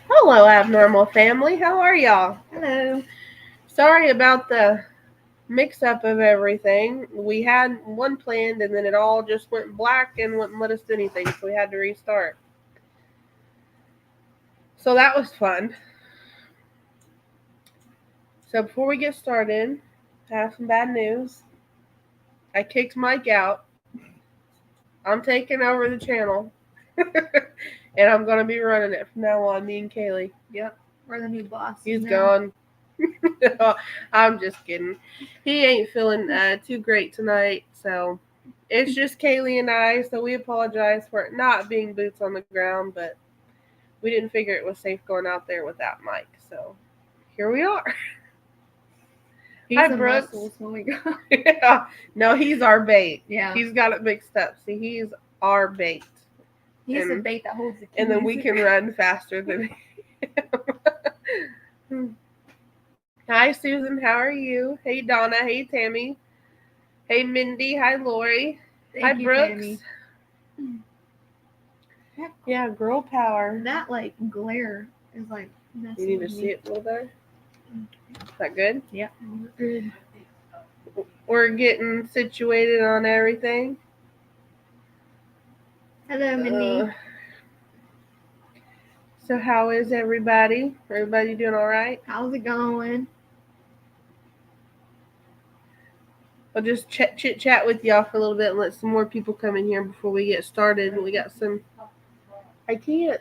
Hello, abnormal family. How are y'all? Hello. Sorry about the mix up of everything. We had one planned and then it all just went black and wouldn't let us do anything, so we had to restart. So that was fun. So before we get started, I have some bad news. I kicked Mike out. I'm taking over the channel. And I'm going to be running it from now on, me and Kaylee. Yep. We're the new boss. He's now. gone. I'm just kidding. He ain't feeling too great tonight, so it's just Kaylee and I. So we apologize for it not being boots on the ground, but we didn't figure it was safe going out there without Mike. So here we are. He's Hi, the Brooks. muscles when we go. Yeah. No, he's our bait. Yeah. He's got it mixed up. See, he's our bait. He's the bait that holds the keys. And then we can run faster than him. Hi, Susan. How are you? Hey, Donna. Hey, Tammy. Hey, Mindy. Hi, Lori. Hi, Brooks. Tammy. Yeah, girl power. That glare is messing. You need to see it a little better. Is that good? Yeah. Good. We're getting situated on everything. Hello, Mindy. So how is everybody? Everybody doing all right? How's it going? I'll just chit chat with y'all for a little bit and let some more people come in here before we get started. We got some. I can't.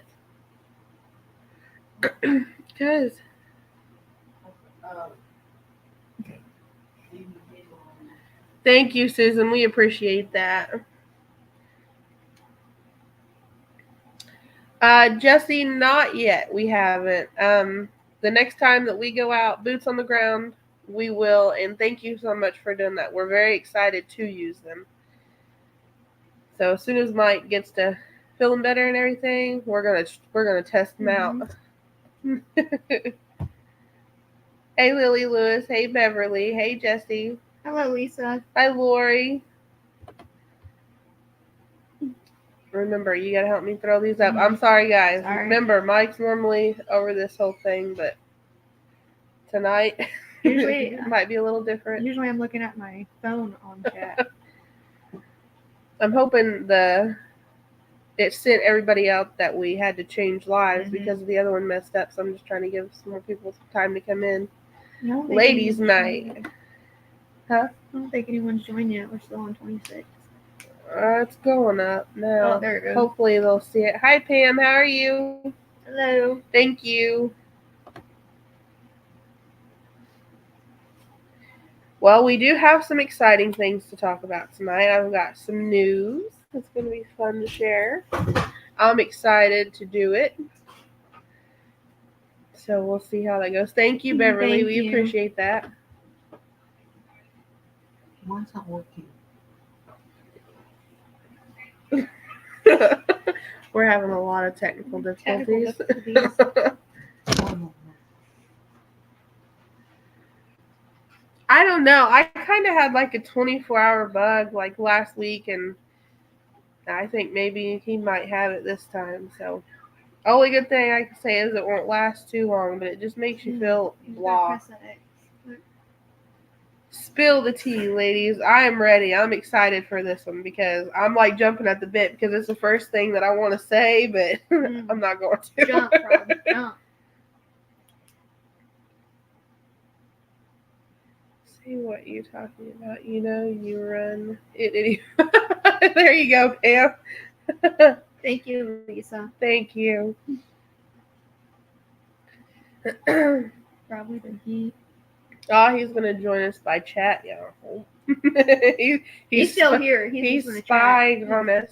Cause. Thank you, Susan. We appreciate that. Jesse, not yet. We haven't. The next time that we go out, boots on the ground, we will. And thank you so much for doing that. We're very excited to use them. So as soon as Mike gets to feeling better and everything, we're gonna test them out. Hey, Lily Lewis. Hey, Beverly. Hey, Jesse. Hello, Lisa. Hi, Lori. Remember, you gotta help me throw these up. I'm sorry, guys. Sorry. Remember, Mike's normally over this whole thing, but tonight usually it might be a little different. Usually I'm looking at my phone on chat. I'm hoping it sent everybody out that we had to change lives because the other one messed up, so I'm just trying to give some more people some time to come in. No, ladies' night. Huh? I don't think anyone's joined yet. We're still on 26. It's going up now. Oh, there it goes. Hopefully they'll see it. Hi, Pam. How are you? Hello. Thank you. Well, we do have some exciting things to talk about tonight. I've got some news. It's going to be fun to share. I'm excited to do it. So we'll see how that goes. Thank you, Beverly. We appreciate that. Mine's not working. We're having a lot of technical difficulties. I don't know. I kind of had like a 24-hour bug like last week, and I think maybe he might have it this time. So, only good thing I can say is it won't last too long, but it just makes you feel blah. Spill the tea, ladies. I am ready. I'm excited for this one because I'm like jumping at the bit because it's the first thing that I want to say, but I'm not going to. Jump, Rob. Jump. See what you're talking about. You know, you run it. There you go, Pam. Thank you, Lisa. Thank you. Probably the heat. Oh, he's gonna join us by chat, y'all. He's still here. He's spying on us.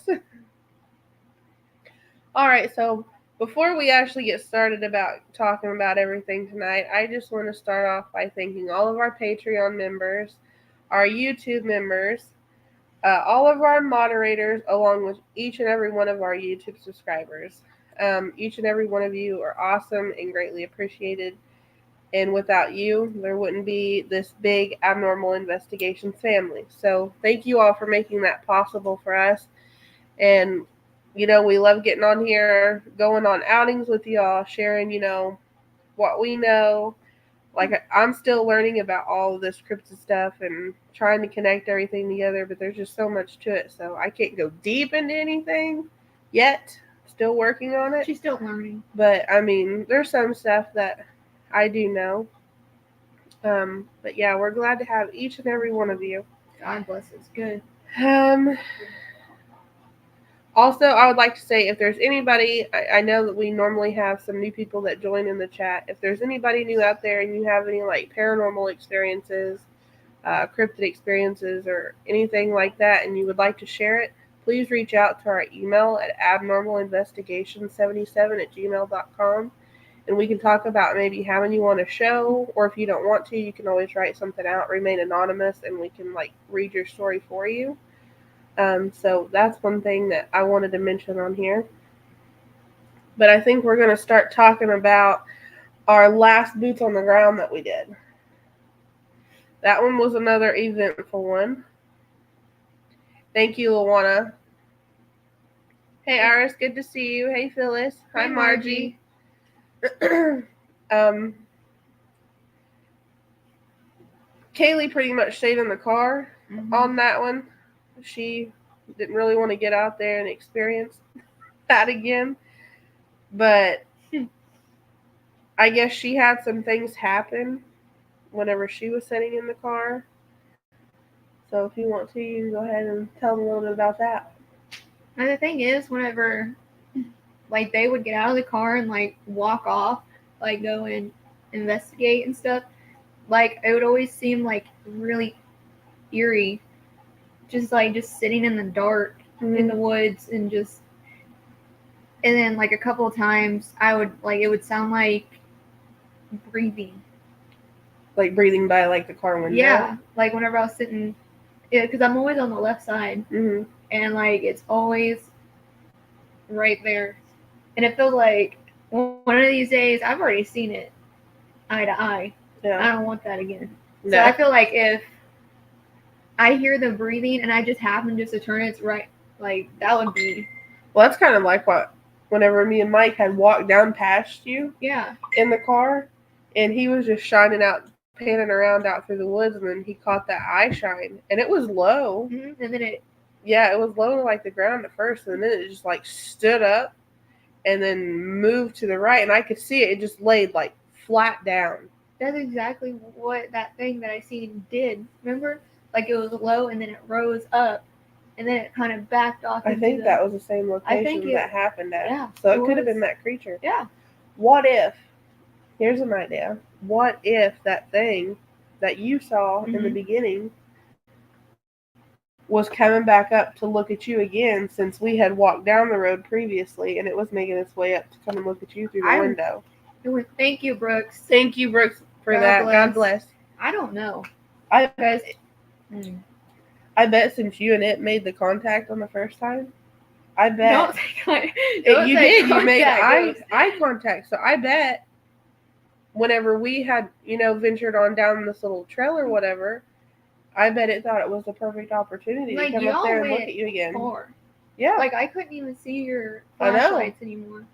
All right, so before we actually get started about talking about everything tonight, I just want to start off by thanking all of our Patreon members, our YouTube members, all of our moderators, along with each and every one of our YouTube subscribers. Each and every one of you are awesome and greatly appreciated. And without you, there wouldn't be this big abnormal investigations family. So thank you all for making that possible for us. And we love getting on here, going on outings with y'all, sharing, what we know. Like, I'm still learning about all of this cryptid stuff and trying to connect everything together, but there's just so much to it, so I can't go deep into anything yet. Still working on it. She's still learning. But, I mean, there's some stuff that I do know. But yeah, we're glad to have each and every one of you. God bless us. Good. Also, I would like to say, if there's anybody, I know that we normally have some new people that join in the chat. If there's anybody new out there and you have any like paranormal experiences, cryptid experiences, or anything like that, and you would like to share it, please reach out to our email at abnormalinvestigation77@gmail.com, and we can talk about maybe having you on a show, or if you don't want to, you can always write something out, remain anonymous, and we can like read your story for you. So that's one thing that I wanted to mention on here. But I think we're going to start talking about our last boots on the ground that we did. That one was another eventful one. Thank you, Luana. Hey, Iris, good to see you. Hey, Phyllis. Hi, Margie. Kaylee pretty much stayed in the car on that one. She didn't really want to get out there and experience that again. But I guess she had some things happen whenever she was sitting in the car. So if you want to, you can go ahead and tell them a little bit about that. And the thing is, whenever like they would get out of the car and like walk off, like go and investigate and stuff, like it would always seem like really eerie, just sitting in the dark in the woods, and then like a couple of times it would sound like breathing. Like breathing by like the car window? Yeah, like whenever I was sitting, because I'm always on the left side, and like it's always right there, and it feels like one of these days I've already seen it eye to eye. Yeah. I don't want that again. No. So I feel like if I hear the breathing and I just happen just to turn it right, like that would be. Well, that's kind of like whenever me and Mike had walked down past you. Yeah. In the car, and he was just shining out, panning around out through the woods, and then he caught that eye shine, and it was low. And then it was low to like the ground at first, and then it just like stood up and then moved to the right, and I could see it. It just laid like flat down. That's exactly what that thing that I seen did. Remember? Like it was low, and then it rose up, and then it kind of backed off. I think that was the same location that happened at. Yeah. So it could have been that creature. Yeah. What if, here's an idea, what if that thing that you saw in the beginning was coming back up to look at you again, since we had walked down the road previously, and it was making its way up to come and look at you through the window? Thank you, Brooks. Thank you, Brooks, for that. God bless. I don't know. I bet since you and it made the contact on the first time, I bet you did. You made eye contact. So I bet whenever we had, ventured on down this little trail or whatever, I bet it thought it was the perfect opportunity to come up there and look at you again. Yeah. Like I couldn't even see your flashlights anymore.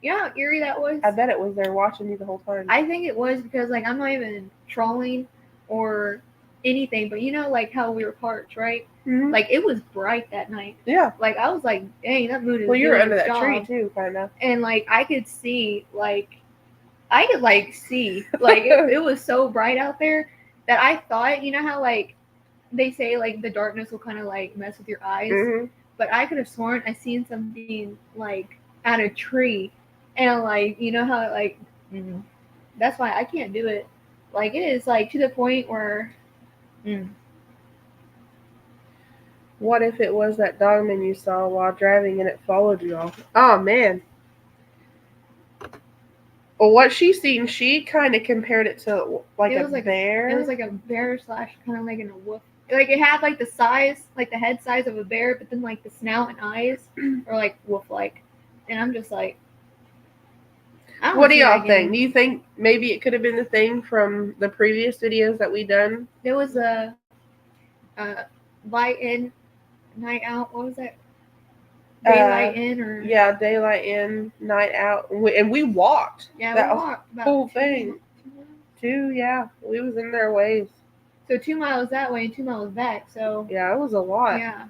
You know how eerie that was? I bet it was there watching you the whole time. I think it was because like I'm not even trolling or anything, but like how we were parked, right? Mm-hmm. Like it was bright that night. Yeah. Like I was like, dang, that moon is. Well, you were under that tree too, kind of. And like I could see, like it was so bright out there that I thought, you know how like they say like the darkness will kind of like mess with your eyes, but I could have sworn I seen something like at a tree, and like how like that's why I can't do it. Like it is like to the point where. What if it was that dogman you saw while driving and it followed you all? Oh, man. Well, what she seen, she kind of compared it to like a bear. It was like a bear / kind of like in a wolf. Like it had like the size, like the head size of a bear, but then like the snout and eyes are like wolf-like. And I'm just like, what do y'all think? Do you think maybe it could have been the thing from the previous videos that we done? There was a light in, night out. What was that? Daylight in or yeah, daylight in, night out, and we walked. Yeah, that we walked about whole 2 thing. miles. 2, yeah, we was in their ways. So 2 miles that way and 2 miles back. So yeah, it was a lot. Yeah.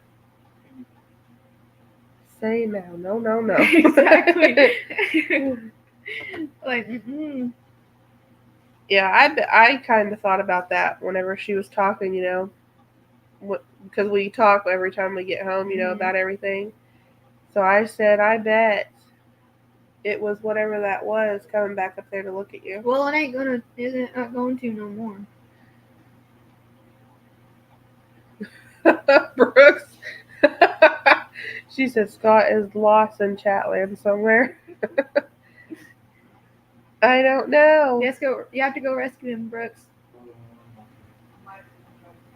Say now, no. Exactly. Like, Yeah, I kind of thought about that whenever she was talking, because we talk every time we get home, about everything. So I said, I bet it was whatever that was coming back up there to look at you. Well, it isn't going to no more. Brooks. She said Scott is lost in Chatland somewhere. I don't know. Let's go. You have to go rescue him, Brooks.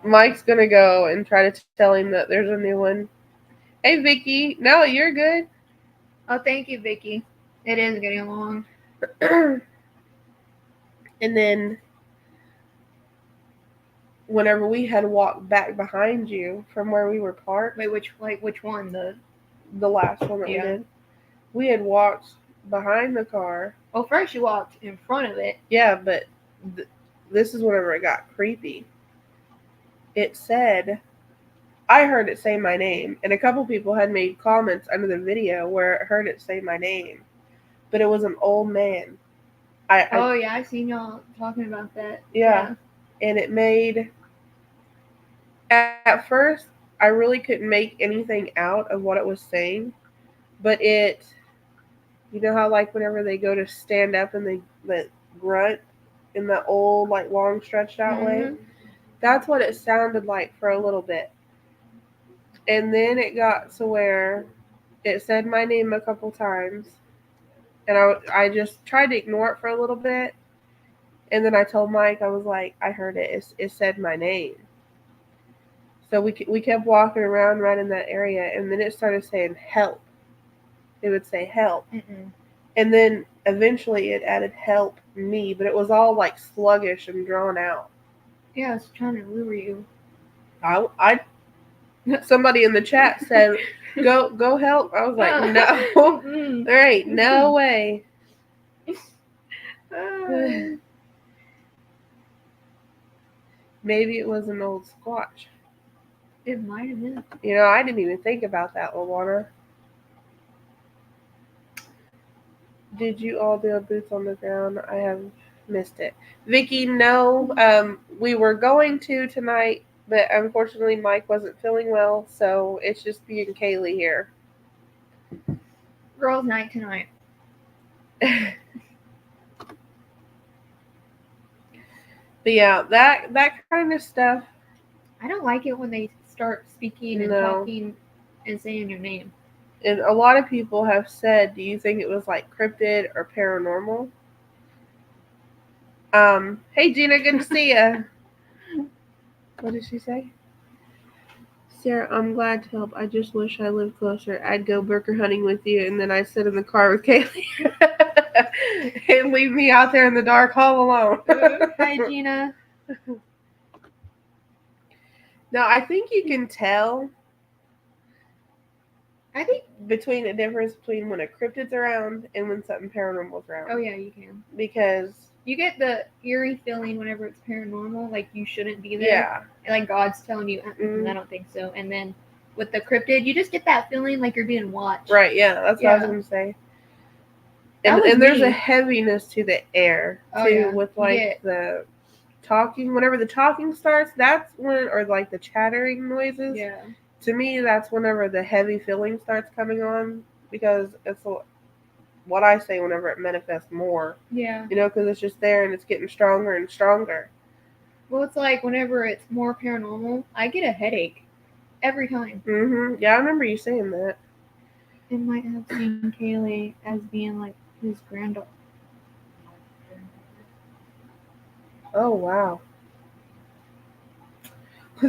Mike's gonna go and try to tell him that there's a new one. Hey, Vicky. No, you're good. Oh, thank you, Vicky. It is getting along. And then, whenever we had walked back behind you from where we were parked. Wait, which one? The last one that we did. We had walked behind the car. Well, first you walked in front of it. Yeah, but this is whenever it got creepy. It said, I heard it say my name, and a couple people had made comments under the video where it heard it say my name, but it was an old man. I seen y'all talking about that. Yeah. And it made, at first, I really couldn't make anything out of what it was saying, but it, you know how like whenever they go to stand up and they grunt in the old like long stretched out way, that's what it sounded like for a little bit. And then it got to where it said my name a couple times, and I just tried to ignore it for a little bit, and then I told Mike, I was like, I heard it. It said my name. So we kept walking around right in that area, and then it started saying help. It would say help. And then eventually it added help me, but it was all like sluggish and drawn out. Yeah, I was trying to lure you. Somebody in the chat said, go help. I was like, no. There ain't no way. Maybe it was an old squatch. It might have been. I didn't even think about that, LaWanna. Did you all do a boots on the ground? I have missed it. Vicky, no. We were going to tonight, but unfortunately Mike wasn't feeling well, so it's just me and Kaylee here. Girls' night tonight. But yeah, that kind of stuff. I don't like it when they start speaking and talking and saying your name. And a lot of people have said, do you think it was like cryptid or paranormal? Hey Gina, good to see you. What did she say? Sarah, I'm glad to help. I just wish I lived closer. I'd go burger hunting with you, and then I'd sit in the car with Kaylee and leave me out there in the dark all alone. Hi, Gina. No, I think you can tell. I think between the difference between when a cryptid's around and when something paranormal's around. Oh yeah, you can. Because you get the eerie feeling whenever it's paranormal, like you shouldn't be there. Yeah. And like God's telling you, I don't think so. And then with the cryptid, you just get that feeling like you're being watched. Right, yeah, that's what I was going to say. And there's a heaviness to the air, too, with like the talking. Whenever the talking starts, that's when, or like the chattering noises. Yeah. To me, that's whenever the heavy feeling starts coming on, because it's what I say whenever it manifests more. Yeah. Because it's just there and it's getting stronger and stronger. Well, it's like whenever it's more paranormal, I get a headache every time. Mm-hmm. Yeah, I remember you saying that. It might have seen Kaylee as being like his granddaughter. Oh, wow.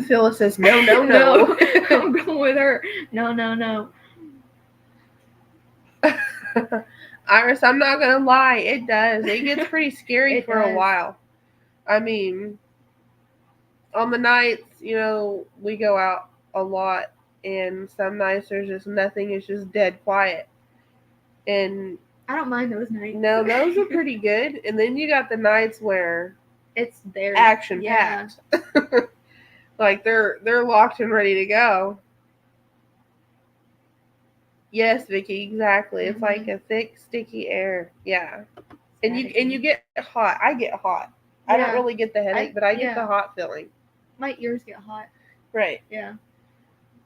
Phyllis says, no. I'm going with her. No. Iris, I'm not going to lie. It does. It gets pretty scary for a while. I mean, on the nights, we go out a lot, and some nights there's just nothing. It's just dead quiet. And I don't mind those nights. no, those are pretty good. And then you got the nights where it's there action packed. Like they're locked and ready to go. Yes, Vicky, exactly. It's like a thick, sticky air. Yeah. And you get hot. I get hot. Yeah. I don't really get the headache, but I get the hot feeling. My ears get hot. Right. Yeah.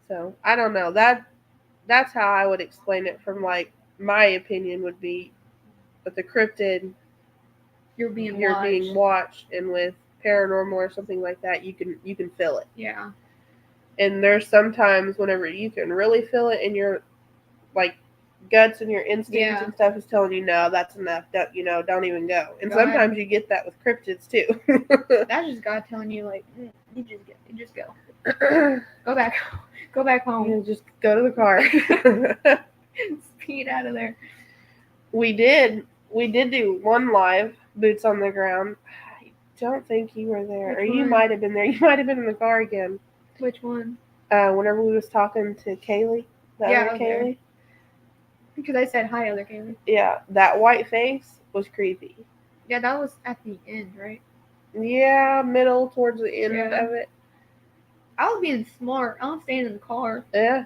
So I don't know. That's how I would explain it. From like my opinion would be, with the cryptid, you're being watched, and with paranormal or something like that, you can feel it. Yeah. And there's sometimes whenever you can really feel it, and your like guts and your instincts and stuff is telling you, no, that's enough. Don't even go. And sometimes you get that with cryptids too. That's just God telling you, like, you just go. Go back home. You just go to the car. Speed out of there. We did do one live, boots on the ground. I don't think you were there. Or you might have been there. You might have been in the car again. Which one? Whenever we was talking to Kaylee. Other Kaylee. Because I said, hi, other Kaylee. Yeah, that white face was creepy. Yeah, that was at the end, right? Yeah, middle towards the end of it. I was being smart. I was staying in the car. Yeah.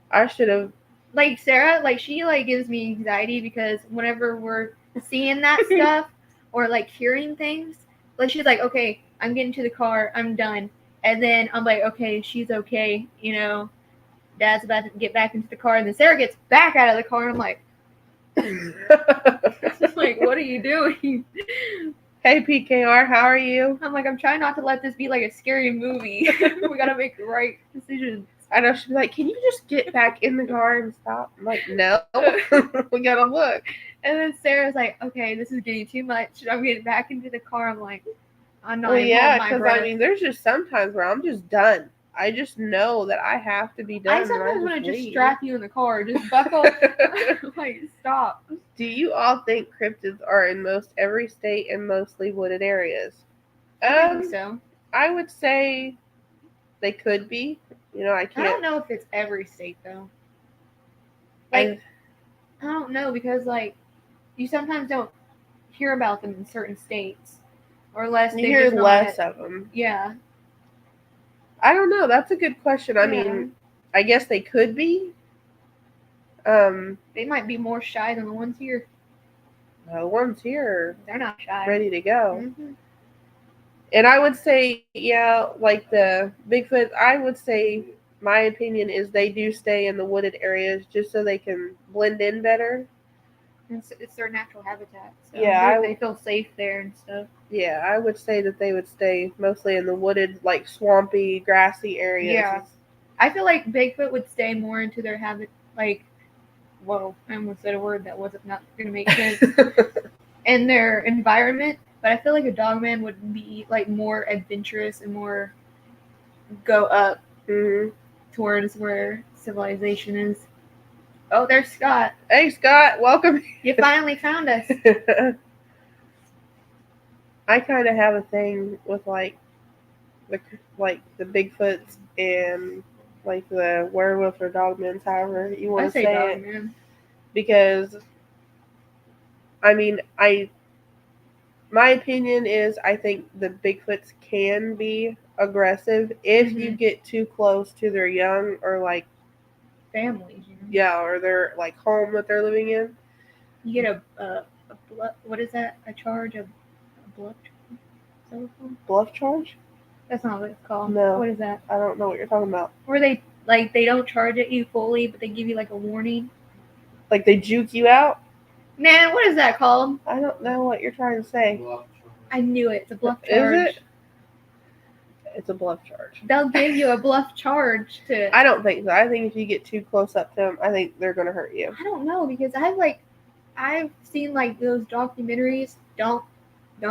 I should have. Like, Sarah, like, she, like, gives me anxiety because whenever we're seeing that stuff or, like, hearing things, like, she's like, okay, I'm getting to the car. I'm done. And then I'm like, okay, she's okay. You know, Dad's about to get back into the car. And then Sarah gets back out of the car. And I'm like, like, what are you doing? Hey, PKR, how are you? I'm like, I'm trying not to let this be like a scary movie. We got to make the right decisions. I know, she'd be like, can you just get back in the car and stop? I'm like, no, we got to look. And then Sarah's like, okay, this is getting too much. I'm getting back into the car. I'm like, I'm not. Well, yeah, because I mean, there's just sometimes where I'm just done. I just know that I have to be done. I sometimes want to just strap you in the car, just buckle, like, stop. Do you all think cryptids are in most every state and mostly wooded areas? I think so. I would say they could be. You know, I don't know if it's every state though. Like, I don't know, because like you sometimes don't hear about them in certain states, or less you hear less of them. Yeah. I don't know. That's a good question. I mean, I guess they could be. They might be more shy than the ones here. The ones here, they're not shy. Ready to go. Mm-hmm. And I would say, yeah, like the Bigfoot, I would say my opinion is they do stay in the wooded areas just so they can blend in better. It's their natural habitat. So they feel safe there and stuff. Yeah, I would say that they would stay mostly in the wooded, like swampy, grassy areas. Yeah. I feel like Bigfoot would stay more into their habit, like, whoa, I almost said a word that wasn't not going to make sense. In their environment. But I feel like a dogman would be like more adventurous and more go up towards where civilization is. Oh, there's Scott. Hey, Scott, welcome. You finally found us. I kind of have a thing with like the Bigfoots and like the werewolf or dogmen, however you want to say it. Because I mean, my opinion is I think the Bigfoots can be aggressive if you get too close to their young or like families. Yeah, or their like home that they're living in. You get a what is that? A charge? A bluff? Bluff charge? That's not what it's called. No. What is that? I don't know what you're talking about. Where they don't charge at you fully, but they give you like a warning. Like they juke you out? Man, what is that called? I don't know what you're trying to say. I knew it. It's a bluff charge. Is it? It's a bluff charge. They'll give you a bluff charge to... I don't think so. I think if you get too close up to them, I think they're going to hurt you. I don't know, because I've seen like those documentaries. Don't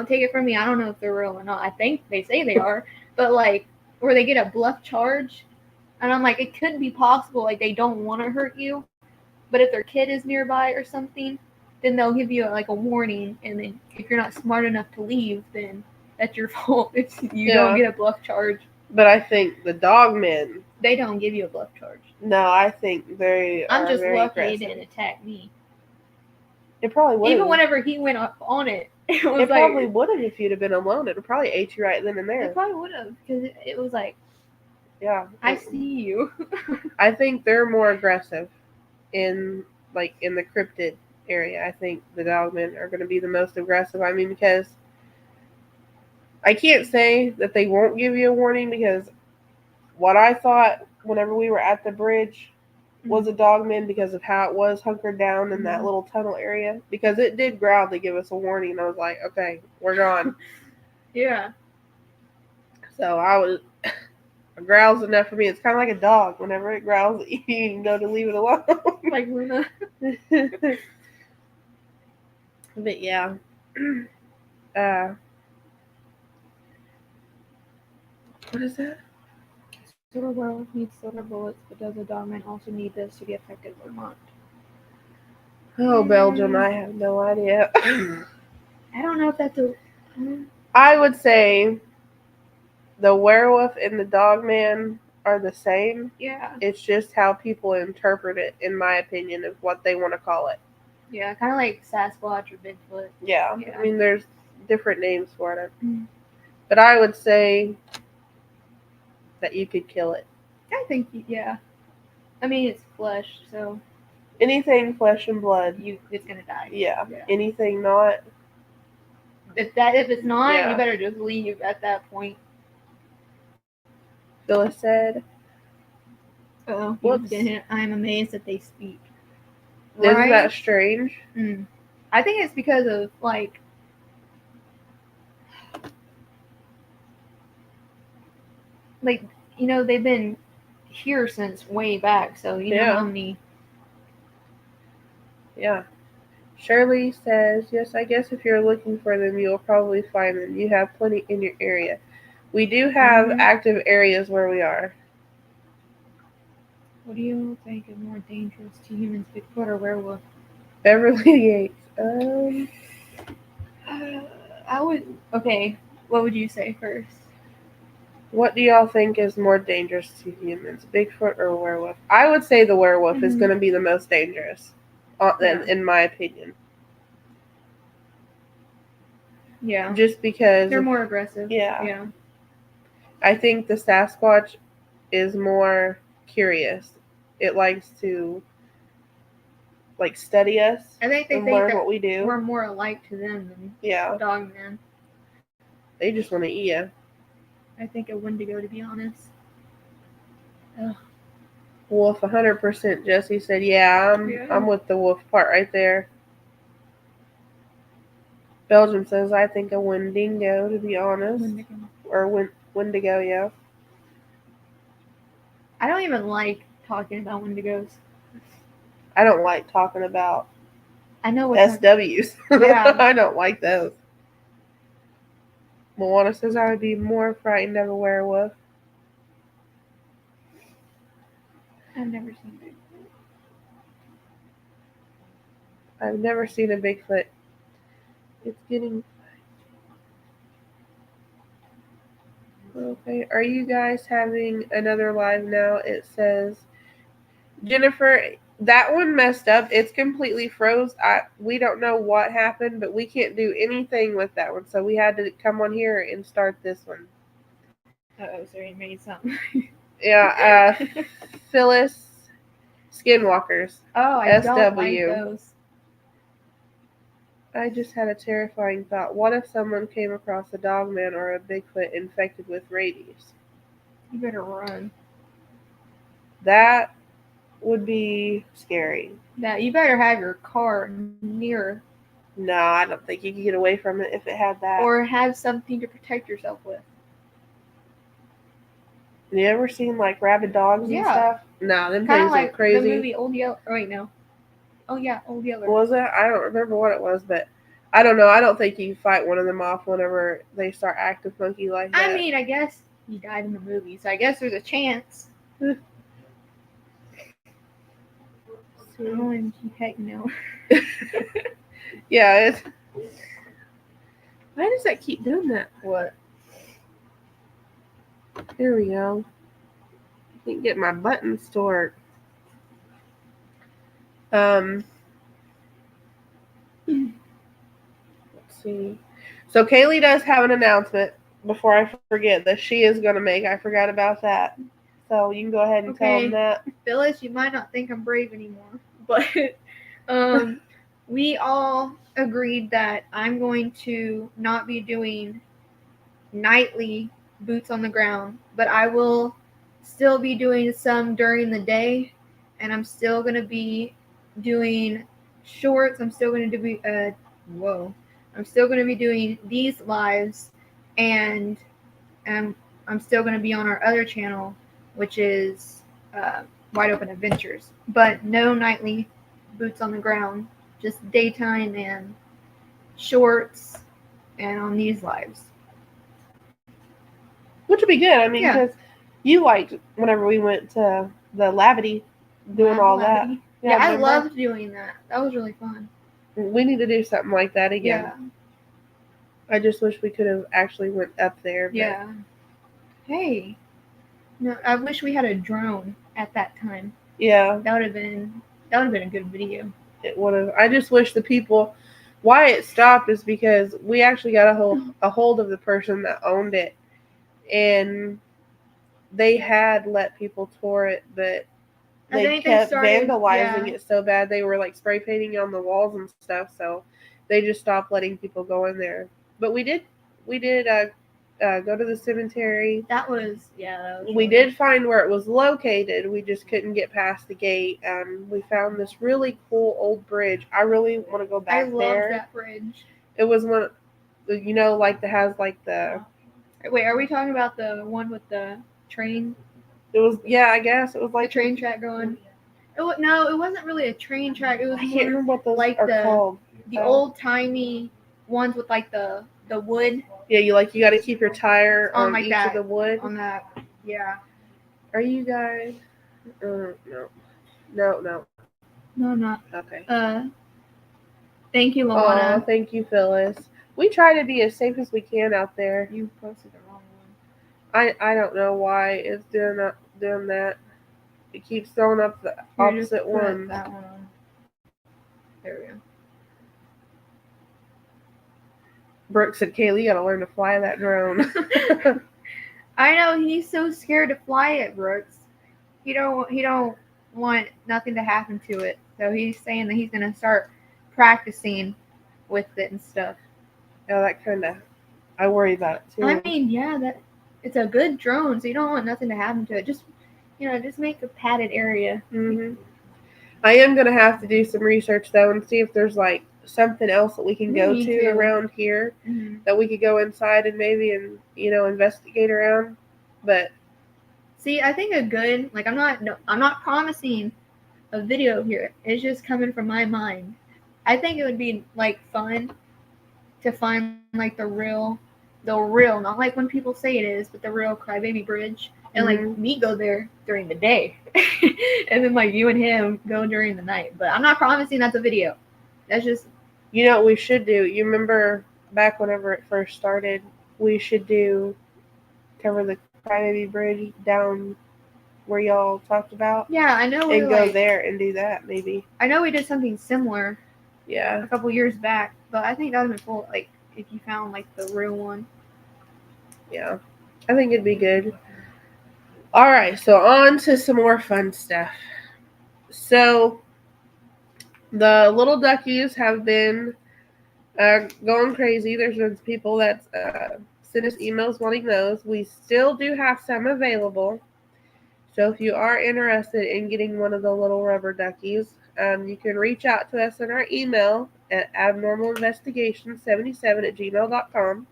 take it from me. I don't know if they're real or not. I think they say they are. But like, where they get a bluff charge, and I'm like, it could be possible. Like, they don't want to hurt you. But if their kid is nearby or something, then they'll give you like a warning, and then if you're not smart enough to leave, then that's your fault if you don't get a bluff charge. But I think the dogmen They don't give you a bluff charge. No, I think they I'm are just very lucky aggressive. it didn't attack me. It probably would. Even whenever he went up on it, it was it like, probably would have if you'd have been alone. It would probably ate you right then and there. It probably would have, because it was like, yeah, I see you. I think they're more aggressive in the cryptid area. I think the dogmen are going to be the most aggressive. I mean, because I can't say that they won't give you a warning, because what I thought whenever we were at the bridge was a dogman because of how it was hunkered down in that little tunnel area. Because it did growl to give us a warning, and I was like, okay, we're gone. Yeah. So a growl's enough for me. It's kind of like a dog. Whenever it growls at you, you can go to leave it alone. Like Luna. But yeah. What is that? Silver werewolf needs silver bullets, but does a dogman also need this to be effective or not? Oh, Belgium, I have no idea. I don't know if that's a... I would say the werewolf and the dogman are the same. Yeah. It's just how people interpret it, in my opinion, of what they want to call it. Yeah, kind of like Sasquatch or Bigfoot. Yeah. I mean, there's different names for it. Mm. But I would say that you could kill it. I think, yeah. I mean, it's flesh, so... Anything flesh and blood, it's gonna die. Yeah. Anything not... If it's not, you better just leave at that point. Phyllis said... Oh, I'm amazed that they speak. Isn't that strange? I think it's because of, like... Like, you know, they've been here since way back, so you know how many... Yeah. Shirley says, yes, I guess if you're looking for them, you'll probably find them. You have plenty in your area. We do have active areas where we are. What do you think is more dangerous to humans, Bigfoot or werewolf? Beverly Yates. I would... Okay, what would you say first? What do y'all think is more dangerous to humans, Bigfoot or werewolf? I would say the werewolf is going to be the most dangerous, in my opinion. Yeah. Just because... They're more aggressive. Yeah. I think the Sasquatch is more curious. It likes to, study us. I think they and think learn that what we do. We're more alike to them than dogmen. They just want to eat you. I think a Wendigo, to be honest. Ugh. Wolf, 100%. Jesse said, I'm with the wolf part right there. Belgium says, I think a Wendigo, to be honest. Wendigo. Or Wendigo, yeah. I don't even like talking about Wendigos. I don't like talking about SWs. Yeah. I don't like those. Moana says, I would be more frightened of a werewolf. I've never seen Bigfoot. I've never seen a Bigfoot. It's getting... Okay, are you guys having another live now? It says, Jennifer, that one messed up. It's completely froze. We don't know what happened, but we can't do anything with that one. So we had to come on here and start this one. Uh-oh, so he made something. Yeah, Phyllis Skinwalkers. Oh, I SW. don't like those. I just had a terrifying thought. What if someone came across a dogman or a Bigfoot infected with rabies? You better run. That would be scary. Now, you better have your car near. No, I don't think you could get away from it if it had that. Or have something to protect yourself with. You ever seen rabid dogs and stuff? No, them things are crazy. The movie Old Yeller. Oh, wait, no. Oh, yeah, Old Yeller. Was it? I don't remember what it was, but I don't know. I don't think you can fight one of them off whenever they start acting funky like that. I mean, I guess he died in the movie, so I guess there's a chance. OMG, heck no. Yeah, it's... Why does that keep doing that? What? There we go. Can't get my buttons to work. Let's see. So Kaylee does have an announcement before I forget that she is going to make. I forgot about that. So you can go ahead and tell them that. Phyllis, you might not think I'm brave anymore, but we all agreed that I'm going to not be doing nightly boots on the ground, but I will still be doing some during the day, and I'm still going to be doing shorts. I'm still going to be I'm still going to be doing these lives, and I'm still going to be on our other channel, which is Wide Open Adventures, but no nightly boots on the ground, just daytime and shorts, and on these lives. Which would be good. I mean, because you liked whenever we went to the Lavity doing all that. Yeah, I loved doing that. That was really fun. We need to do something like that again. Yeah. I just wish we could have actually went up there. But... Yeah. Hey. No, I wish we had a drone at that time. Yeah. That would have been a good video. It would have. I just wish the people. Why it stopped is because we actually got a hold of the person that owned it, and they had let people tour it, but they kept vandalizing it so bad. They were like spray painting on the walls and stuff, so they just stopped letting people go in there. But we did go to the cemetery. That was we did find where it was located. We just couldn't get past the gate. We found this really cool old bridge. I really want to go back there. I love that bridge. It was one, like that has like the. Wait, are we talking about the one with the train? It was, I guess it was like the train track going. No, it wasn't really a train track. It was. I can't remember what those like are called. The old timey ones with like the wood. Yeah, you got to keep your tire on like each that, of the wood. On that, yeah. Are you guys? No. No, I'm not. Okay. Thank you, Luana. Oh, thank you, Phyllis. We try to be as safe as we can out there. You posted the wrong one. I don't know why it's doing that. It keeps throwing up the opposite one. That one on. There we go. Brooke said, "Kaylee, you gotta learn to fly that drone." I know, he's so scared to fly it, Brooks. He don't want nothing to happen to it. So he's saying that he's gonna start practicing with it and stuff. Yeah, that kinda, I worry about it too. I mean, that it's a good drone, so you don't want nothing to happen to it. Just make a padded area. Mhm. I am gonna have to do some research though and see if there's like something else that we can go to around here that we could go inside and maybe investigate around. But see, I think a good, like, I'm not promising a video here. It's just coming from my mind. I think it would be like fun to find like the real, not like when people say it is, but the real Crybaby Bridge, and like me go there during the day, and then like you and him go during the night. But I'm not promising that's a video. That's just. You know what we should do? You remember back whenever it first started, we should cover the Crybaby Bridge down where y'all talked about. Yeah, I know. And go there and do that, maybe. I know we did something similar. Yeah. A couple years back, but I think that would be cool. Like if you found like the real one. Yeah, I think it'd be good. All right, so on to some more fun stuff. So. The little Duckies have been going crazy. There's been people that send us emails wanting those. We still do have some available. So if you are interested in getting one of the little rubber duckies, you can reach out to us in our email at abnormalinvestigation77@gmail.com.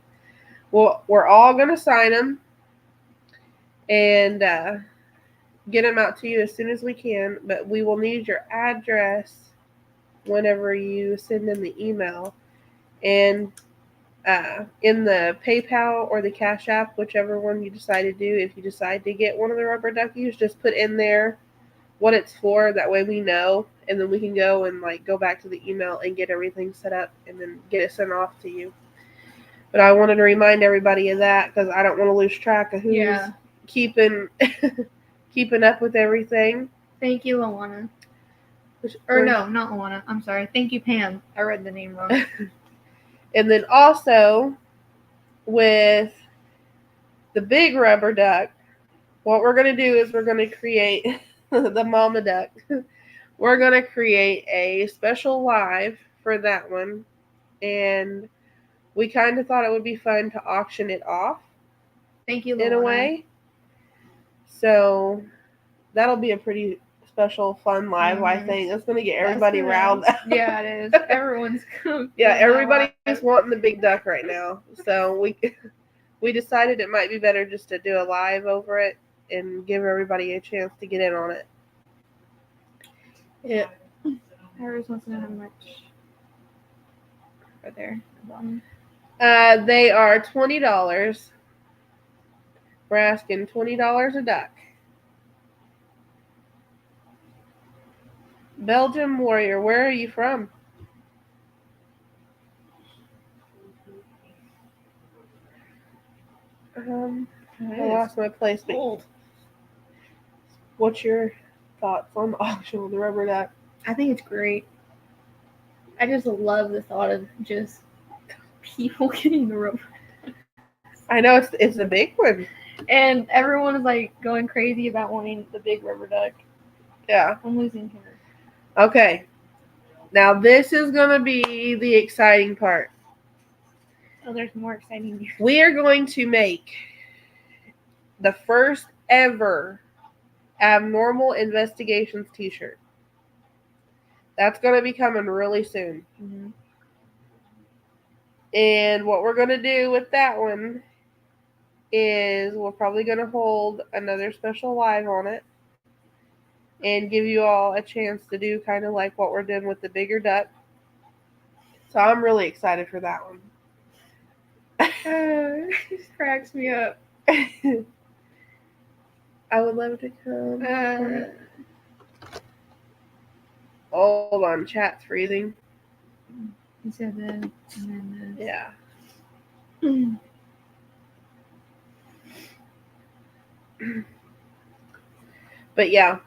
We're all going to sign them and get them out to you as soon as we can. But we will need your address whenever you send in the email, and in the PayPal or the Cash App, whichever one you decide to do, if you decide to get one of the rubber duckies, just put in there what it's for. That way we know, and then we can go and like go back to the email and get everything set up and then get it sent off to you. But I wanted to remind everybody of that because I don't want to lose track of who's keeping keeping up with everything. Thank you, Luana. Or no, not Luana. I'm sorry. Thank you, Pam. I read the name wrong. And then also with the big rubber duck, what we're going to do is we're going to create the mama duck. We're going to create a special live for that one. And we kind of thought it would be fun to auction it off. Thank you, Luana. In a way. So that'll be a pretty special, fun live, I think. It's going to get everybody riled up. Yeah, it is. Everyone's everybody's wanting the big duck right now. So we decided it might be better just to do a live over it and give everybody a chance to get in on it. Yeah. Iris wants to know how much right there. They are $20. We're asking $20 a duck. Belgium Warrior, where are you from? I lost my place. But what's your thoughts on the auction of the rubber duck? I think it's great. I just love the thought of just people getting the rubber duck. I know it's a big one. And everyone is like going crazy about wanting the big rubber duck. Yeah. I'm losing here. Okay. Now this is going to be the exciting part. Oh, there's more exciting news. We are going to make the first ever Abnormal Investigations t-shirt. That's going to be coming really soon. Mm-hmm. And what we're going to do with that one is we're probably going to hold another special live on it and give you all a chance to do kind of like what we're doing with the bigger duck. So I'm really excited for that one. It cracks me up. I would love to come. Hold on, chat's freezing. You said that, and then yeah. But yeah,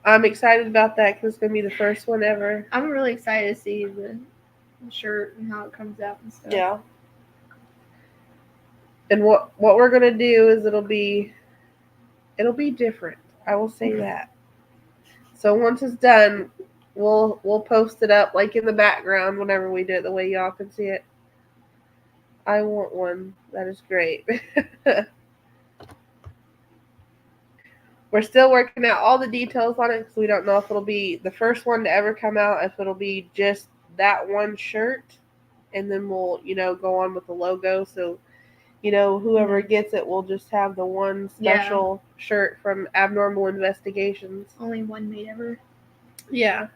I'm excited about that because it's going to be the first one ever. I'm really excited to see the shirt and how it comes out and stuff. Yeah. And what we're going to do is it'll be different. I will say that. So once it's done, we'll post it up like in the background whenever we do it the way y'all can see it. I want one. That is great. We're still working out all the details on it because we don't know if it'll be the first one to ever come out, if it'll be just that one shirt, and then we'll, go on with the logo. So, whoever gets it will just have the one special shirt from Abnormal Investigations. Only one made ever. Yeah.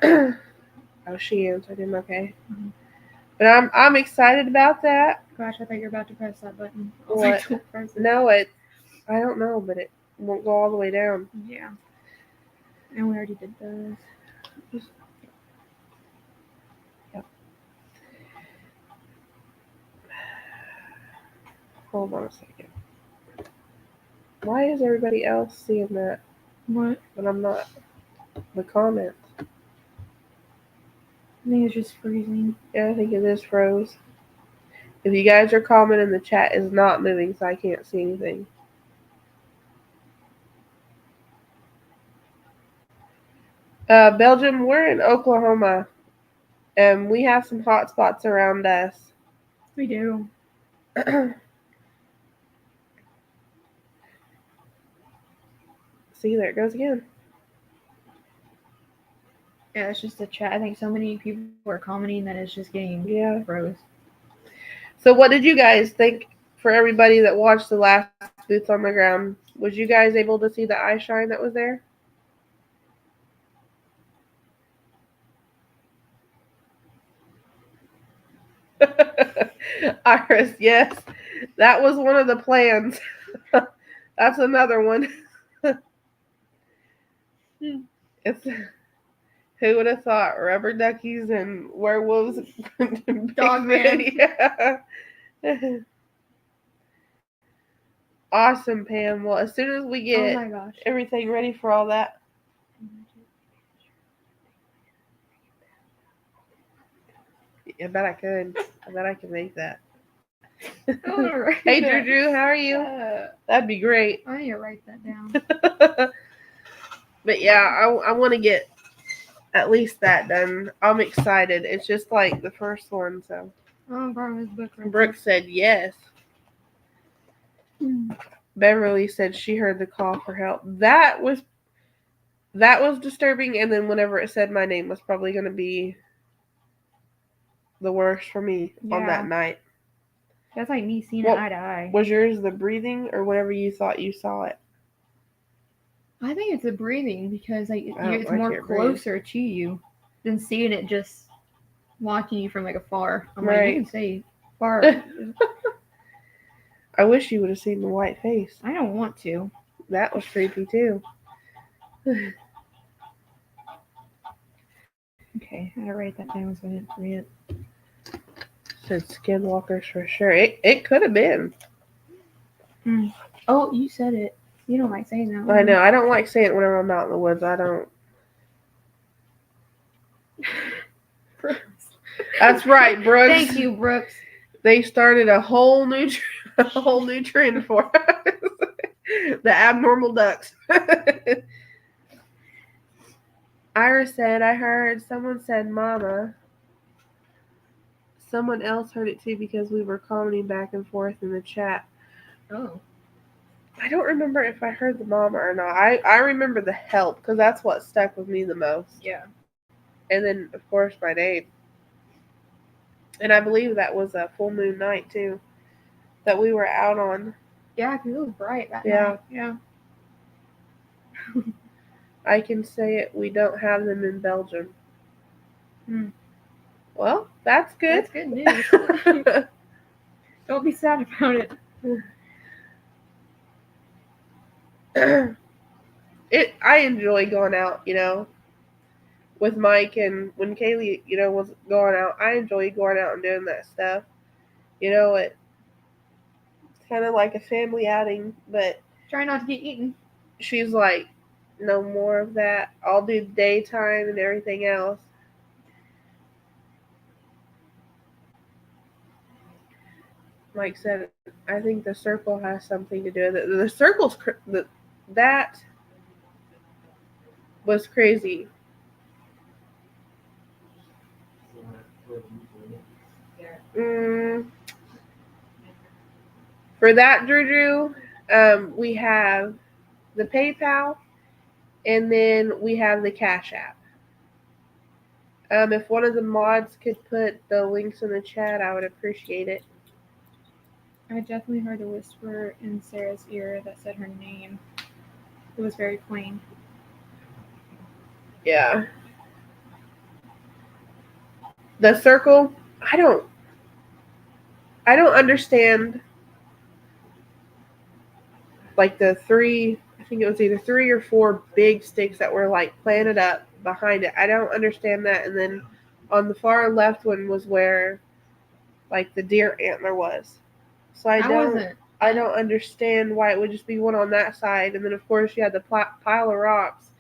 Oh, she answered him. Okay. Mm-hmm. But I'm excited about that. Gosh, I thought you were about to press that button. What? No, I don't know, but it won't go all the way down. Yeah. And we already did those. Yep. Hold on a second. Why is everybody else seeing that? What? But I'm not. The comments. I think it's just freezing. Yeah, I think it is froze. If you guys are commenting, the chat is not moving, so I can't see anything. Belgium, we're in Oklahoma, and we have some hot spots around us. We do. See, there it goes again. Yeah, it's just a chat. I think so many people are commenting that it's just getting froze. So what did you guys think for everybody that watched the last Boots on the Ground? Was you guys able to see the eye shine that was there? Iris, yes. That was one of the plans. That's another one. It's who would have thought rubber duckies and werewolves? Dog man. Yeah. Awesome, Pam. Well, as soon as we get oh my gosh. everything ready for all that. I bet I could. I bet I can make that. Hey, Drew, how are you? That'd be great. I need to write that down. But yeah, I want to get at least that done. I'm excited. It's just like the first one, so. Oh, Miss Brooke said yes. Beverly said she heard the call for help. That was disturbing, and then whenever it said my name was probably going to be the worst for me on that night. That's like me seeing it eye to eye. Was yours the breathing or whenever you thought you saw it? I think it's the breathing because like it's more closer to you than seeing it just watching you from like afar. I'm like, you can say far. I wish you would have seen the white face. I don't want to. That was creepy too. Okay, I gotta write that down so I didn't forget. Said skinwalkers for sure. It could have been. Oh, you said it. You don't like saying that. I know. I don't like saying it whenever I'm out in the woods. I don't. That's right, Brooks. Thank you, Brooks. They started a whole new trend for us. The abnormal ducks. Ira said, I heard someone said mama. Someone else heard it too because we were commenting back and forth in the chat. Oh. I don't remember if I heard the mama or not. I remember the help because that's what stuck with me the most. Yeah. And then, of course, my name. And I believe that was a full moon night too that we were out on. Yeah, because it was bright that night. Yeah. I can say it. We don't have them in Belgium. Well, that's good. That's good news. Don't be sad about it. I enjoy going out, with Mike, and when Kaylee, was going out, I enjoy going out and doing that stuff. It's kind of like a family outing, but try not to get eaten. She's like, no more of that. I'll do daytime and everything else. Mike said, I think the circle has something to do with it. The circle's that was crazy. For that, Drew, we have the PayPal, and then we have the Cash App. If one of the mods could put the links in the chat, I would appreciate it. I definitely heard a whisper in Sarah's ear that said her name. It was very plain. Yeah. The circle, I don't understand, like the three, I think it was either 3 or 4 big sticks that were like planted up behind it. I don't understand that. And then on the far left one was where like the deer antler was. So I don't understand why it would just be one on that side. And then of course you had the pile of rocks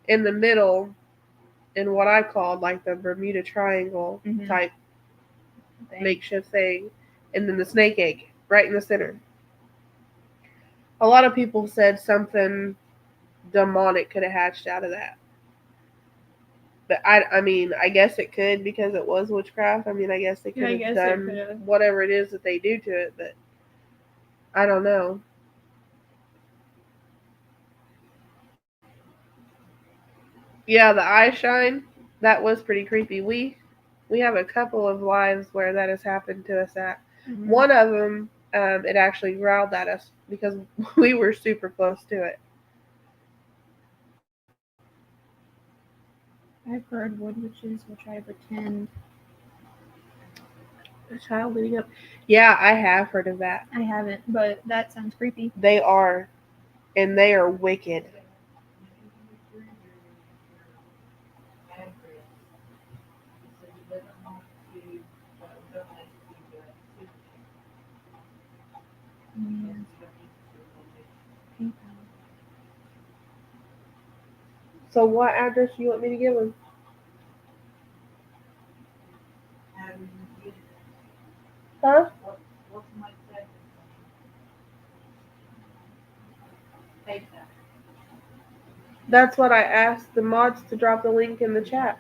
in the middle in what I called like the Bermuda Triangle type makeshift thing. And then the snake egg right in the center. A lot of people said something demonic could have hatched out of that. But I mean, I guess it could because it was witchcraft. I mean, I guess they could have done whatever it is that they do to it, but I don't know. Yeah, the eye shine, that was pretty creepy. We have a couple of lives where that has happened to us at. One of them, it actually growled at us because we were super close to it. I've heard wood witches will try to pretend. A child leading up. Yeah, I have heard of that. I haven't, but that sounds creepy. They are, and they are wicked. So what address do you want me to give him? Huh? That's what I asked the mods to drop the link in the chat.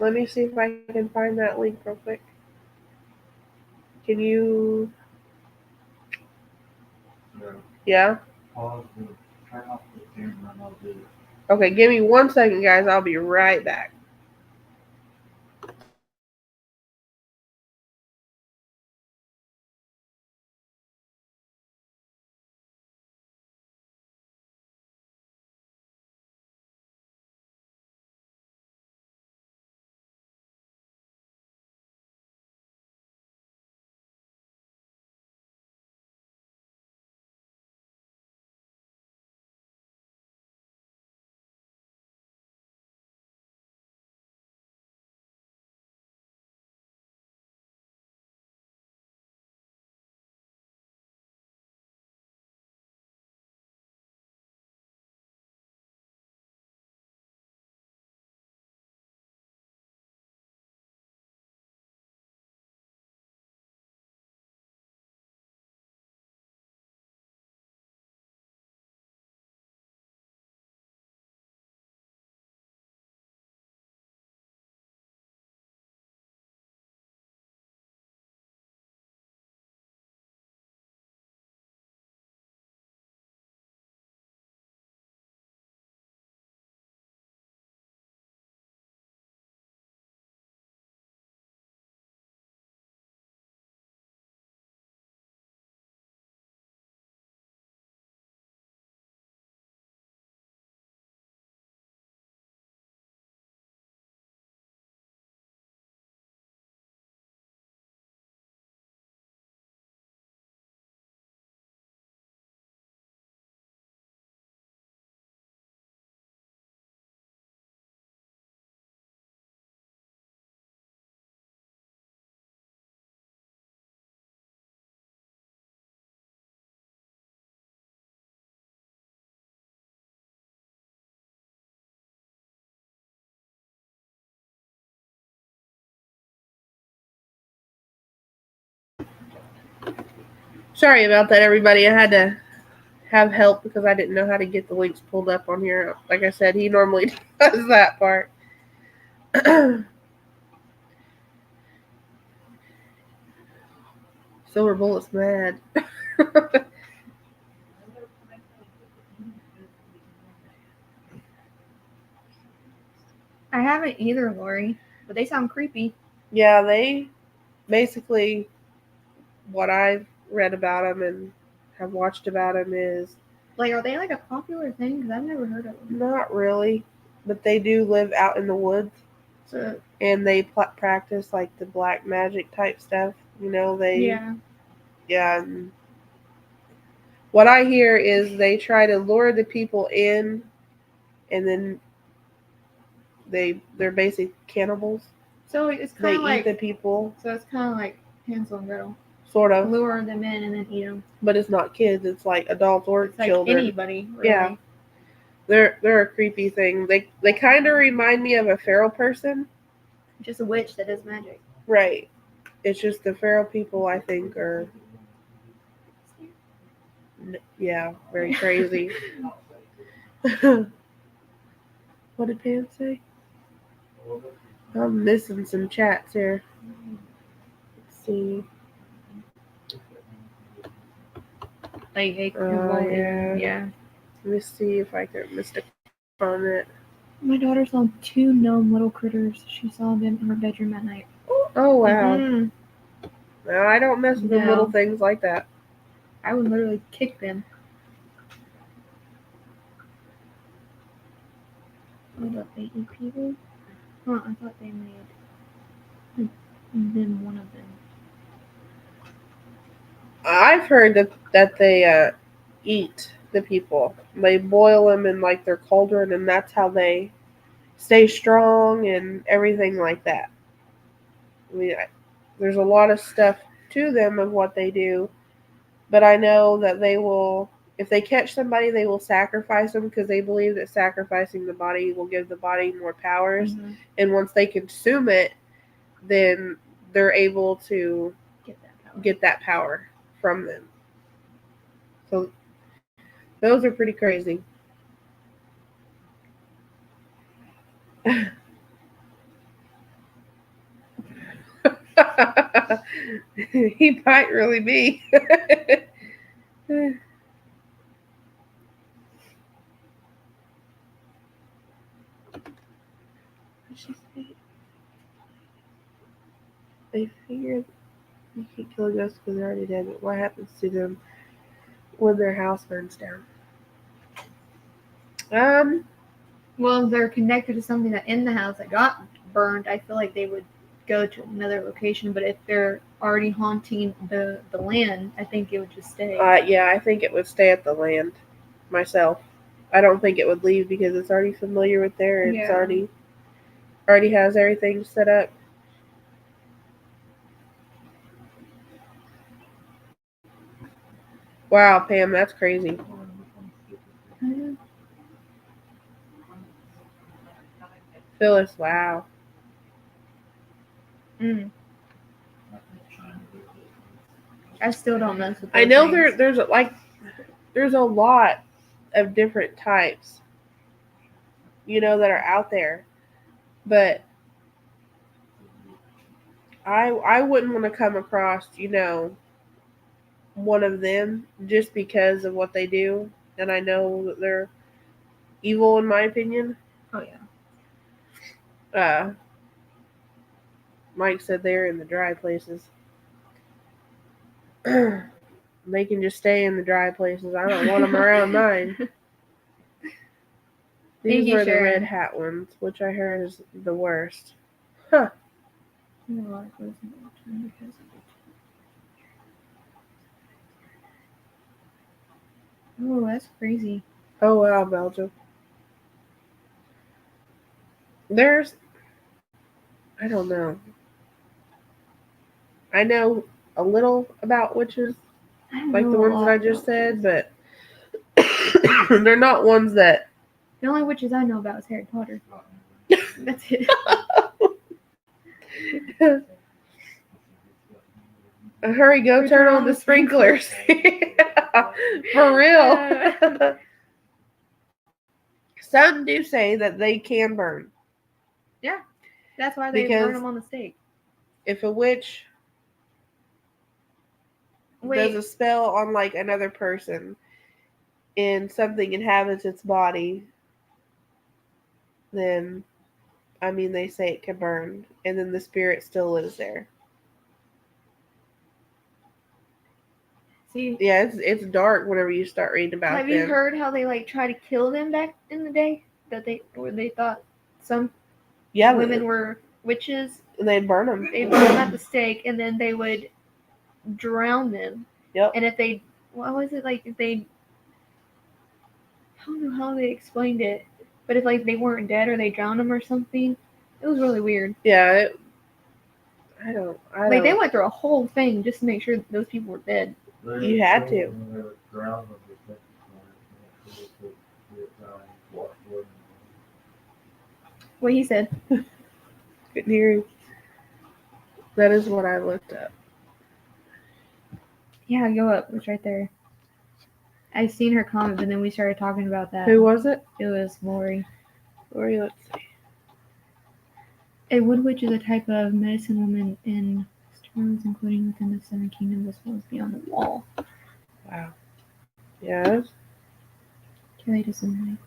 Let me see if I can find that link real quick. Can you? No. Yeah? Pause and turn off the camera and I'll do it. Okay, give me 1 second, guys. I'll be right back. Sorry about that, everybody. I had to have help because I didn't know how to get the links pulled up on here. Like I said, he normally does that part. Silver Bullet's mad. I haven't either, Lori, but they sound creepy. Yeah, they basically, what I've read about them and have watched about them is Like, are they like a popular thing? Because I've never heard of them. not really, but they do live out in the woods. So, and they practice like the black magic type stuff. You know, yeah. And what I hear is they try to lure the people in, and then they're basically cannibals. So it's They kind of like eat the people. So it's kind of like Hansel and Gretel. Sort of. Lure them in and then eat them. But it's not kids. It's like adults or it's like children. Anybody. Really. Yeah. They're a creepy thing. They kind of remind me of a feral person. Just a witch that does magic. Right. It's just the feral people, I think, are very crazy. What did Pam say? I'm missing some chats here. Let's see. Like, yeah. Let me see if I can miss on it. My daughter saw 2 gnome little critters. She saw them in her bedroom at night. Oh, wow. Mm-hmm. No, I don't mess with them little things like that. I would literally kick them. Hold up, they eat people? Huh, I thought they made them one of them. I've heard that they eat the people. They boil them in like their cauldron, and that's how they stay strong and everything like that. I mean, there's a lot of stuff to them of what they do, But I know that they will, if they catch somebody, they will sacrifice them because they believe that sacrificing the body will give the body more powers. Mhm. And once they consume it, then they're able to get that power from them. So those are pretty crazy. He might really be. They figured you can't kill ghosts because they're already dead, but what happens to them when their house burns down? Well, if they're connected to something that in the house that got burned, I feel like they would go to another location. But if they're already haunting the land, I think it would just stay. Yeah, I think it would stay at the land myself. I don't think it would leave because it's already familiar with there. It's Yeah. already has everything set up. Wow, Pam, that's crazy. Phyllis, wow. Mm. I still don't mess with those I know things. there's a lot of different types, that are out there, but I wouldn't want to come across, one of them just because of what they do, and I know that they're evil in my opinion. Oh yeah. Mike said they're in the dry places. They can just stay in the dry places. I don't want them around mine. These were the red hat ones, which I heard is the worst. Huh. Oh, that's crazy. Oh wow, Belgium. I don't know. I know a little about witches, like the ones that I just said, but they're not ones that. The only witches I know about is Harry Potter. That's it. Hurry, go turn on the sprinklers. For real. Some do say that they can burn. Yeah, that's why they burn them on the stake. If a witch does a spell on like another person and something inhabits its body, then they say it can burn, and then the spirit still lives there. See, yeah, it's dark whenever you start reading about them. Have you heard how they try to kill them back in the day? Where they thought some women were witches, and they'd burn them. They'd burn them at the stake, and then they would drown them. Yep. And if they, what was it like? If they, I don't know how they explained it, but if they weren't dead or they drowned them or something, it was really weird. Yeah. I don't. They went through a whole thing just to make sure those people were dead. You had to. What he said. Couldn't hear you. That is what I looked up. Yeah, go up. It's right there. I seen her comment, and then we started talking about that. Who was it? It was Lori. Lori, let's see. A wood witch is a type of medicine woman in stories, including within the Seven Kingdoms as well as beyond the wall. Wow. Yes. Kelly doesn't like.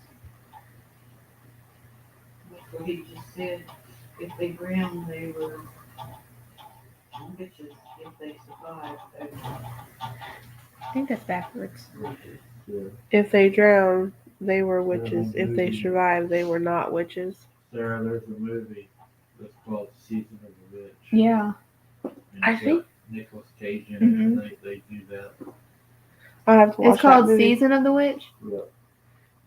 That's what he just said. If they drowned, they were witches. If they survived, they were. I think that's backwards. If they drowned, they were witches. If they survived, they were not witches. Sarah, there's a movie that's called Season of the Witch. Yeah. I think Nicolas Cage in it, and they do that. I'll have to watch. It's called Season of the Witch. Yeah.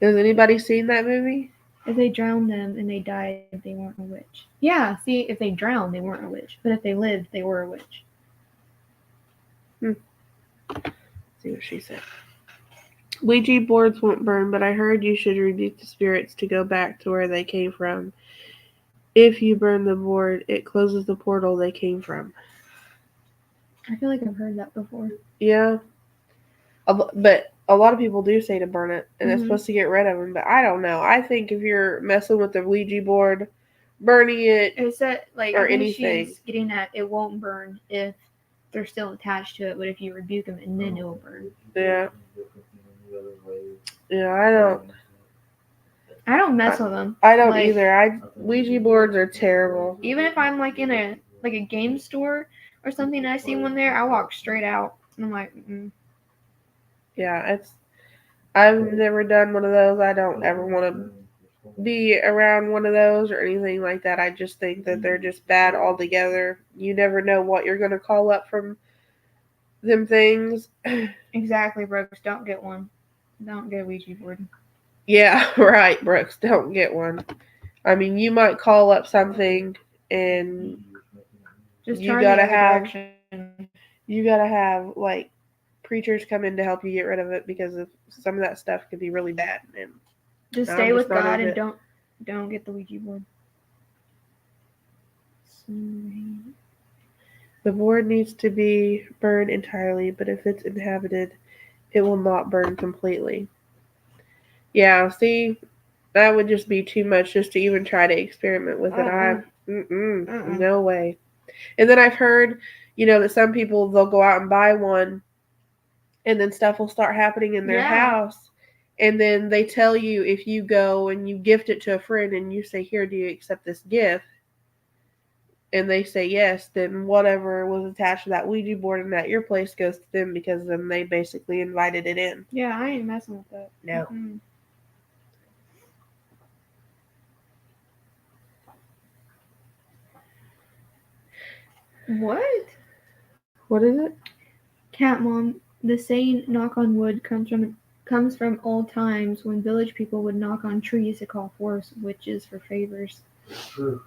Has anybody seen that movie? If they drowned them and they died, they weren't a witch. Yeah, see, if they drowned, they weren't a witch. But if they lived, they were a witch. See, see what she said. Ouija boards won't burn, but I heard you should rebuke the spirits to go back to where they came from. If you burn the board, it closes the portal they came from. I feel like I've heard that before. Yeah. But a lot of people do say to burn it, and it's Mhm. supposed to get rid of them, but I don't know. I think if you're messing with the Ouija board, burning it, It's that, like, or I think anything. she's getting at it won't burn if they're still attached to it, but if you rebuke them, and then it will burn. Yeah. Yeah, I don't I don't mess with them. I don't Like, either. Ouija boards are terrible. even if I'm like in a game store or something and I see one there, I walk straight out. And I'm like, Yeah, I've never done one of those. I don't ever want to be around one of those or anything like that. I just think that they're just bad altogether. You never know what you're going to call up from them things. exactly, Brooks. Don't get one. Don't get a Ouija board. Yeah, right, Brooks. Don't get one. I mean, you might call up something, and Just You turn gotta the other have- direction. you gotta have like preachers come in to help you get rid of it, because of some of that stuff could be really bad. And Just I'm stay just with not God into and it. don't get the Ouija board. the board needs to be burned entirely, but if it's inhabited, it will not burn completely. Yeah, see, that would just be too much just to even try to experiment with it. No way. And then I've heard, that some people, they'll go out and buy one, and then stuff will start happening in their Yeah. house. And then they tell you, if you go and you gift it to a friend and you say, here, do you accept this gift? And they say yes, then whatever was attached to that Ouija board and at your place goes to them, because then they basically invited it in. Yeah, I ain't messing with that. No. What? What is it? Cat Mom, the saying "knock on wood" comes from old times when village people would knock on trees to call forth witches for favors. True.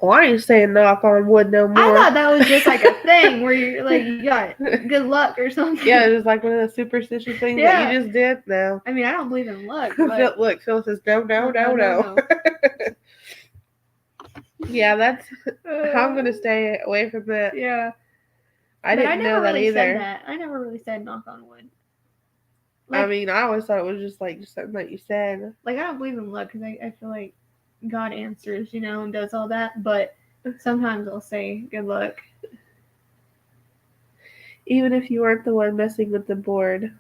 Well, I ain't saying knock on wood no more. I thought that was just like a thing where you're like, you got good luck or something. Yeah, it was like one of the superstition things that you just did. No. I mean, I don't believe in luck, but Look, Phil says no. Yeah, that's. I'm gonna stay away from that. Yeah. I But didn't know never that really either. Said that. I never really said knock on wood. I mean, I always thought it was just something that you said. Like, I don't believe in luck because I feel like God answers, and does all that. But sometimes I'll say good luck. Even if you aren't the one messing with the board,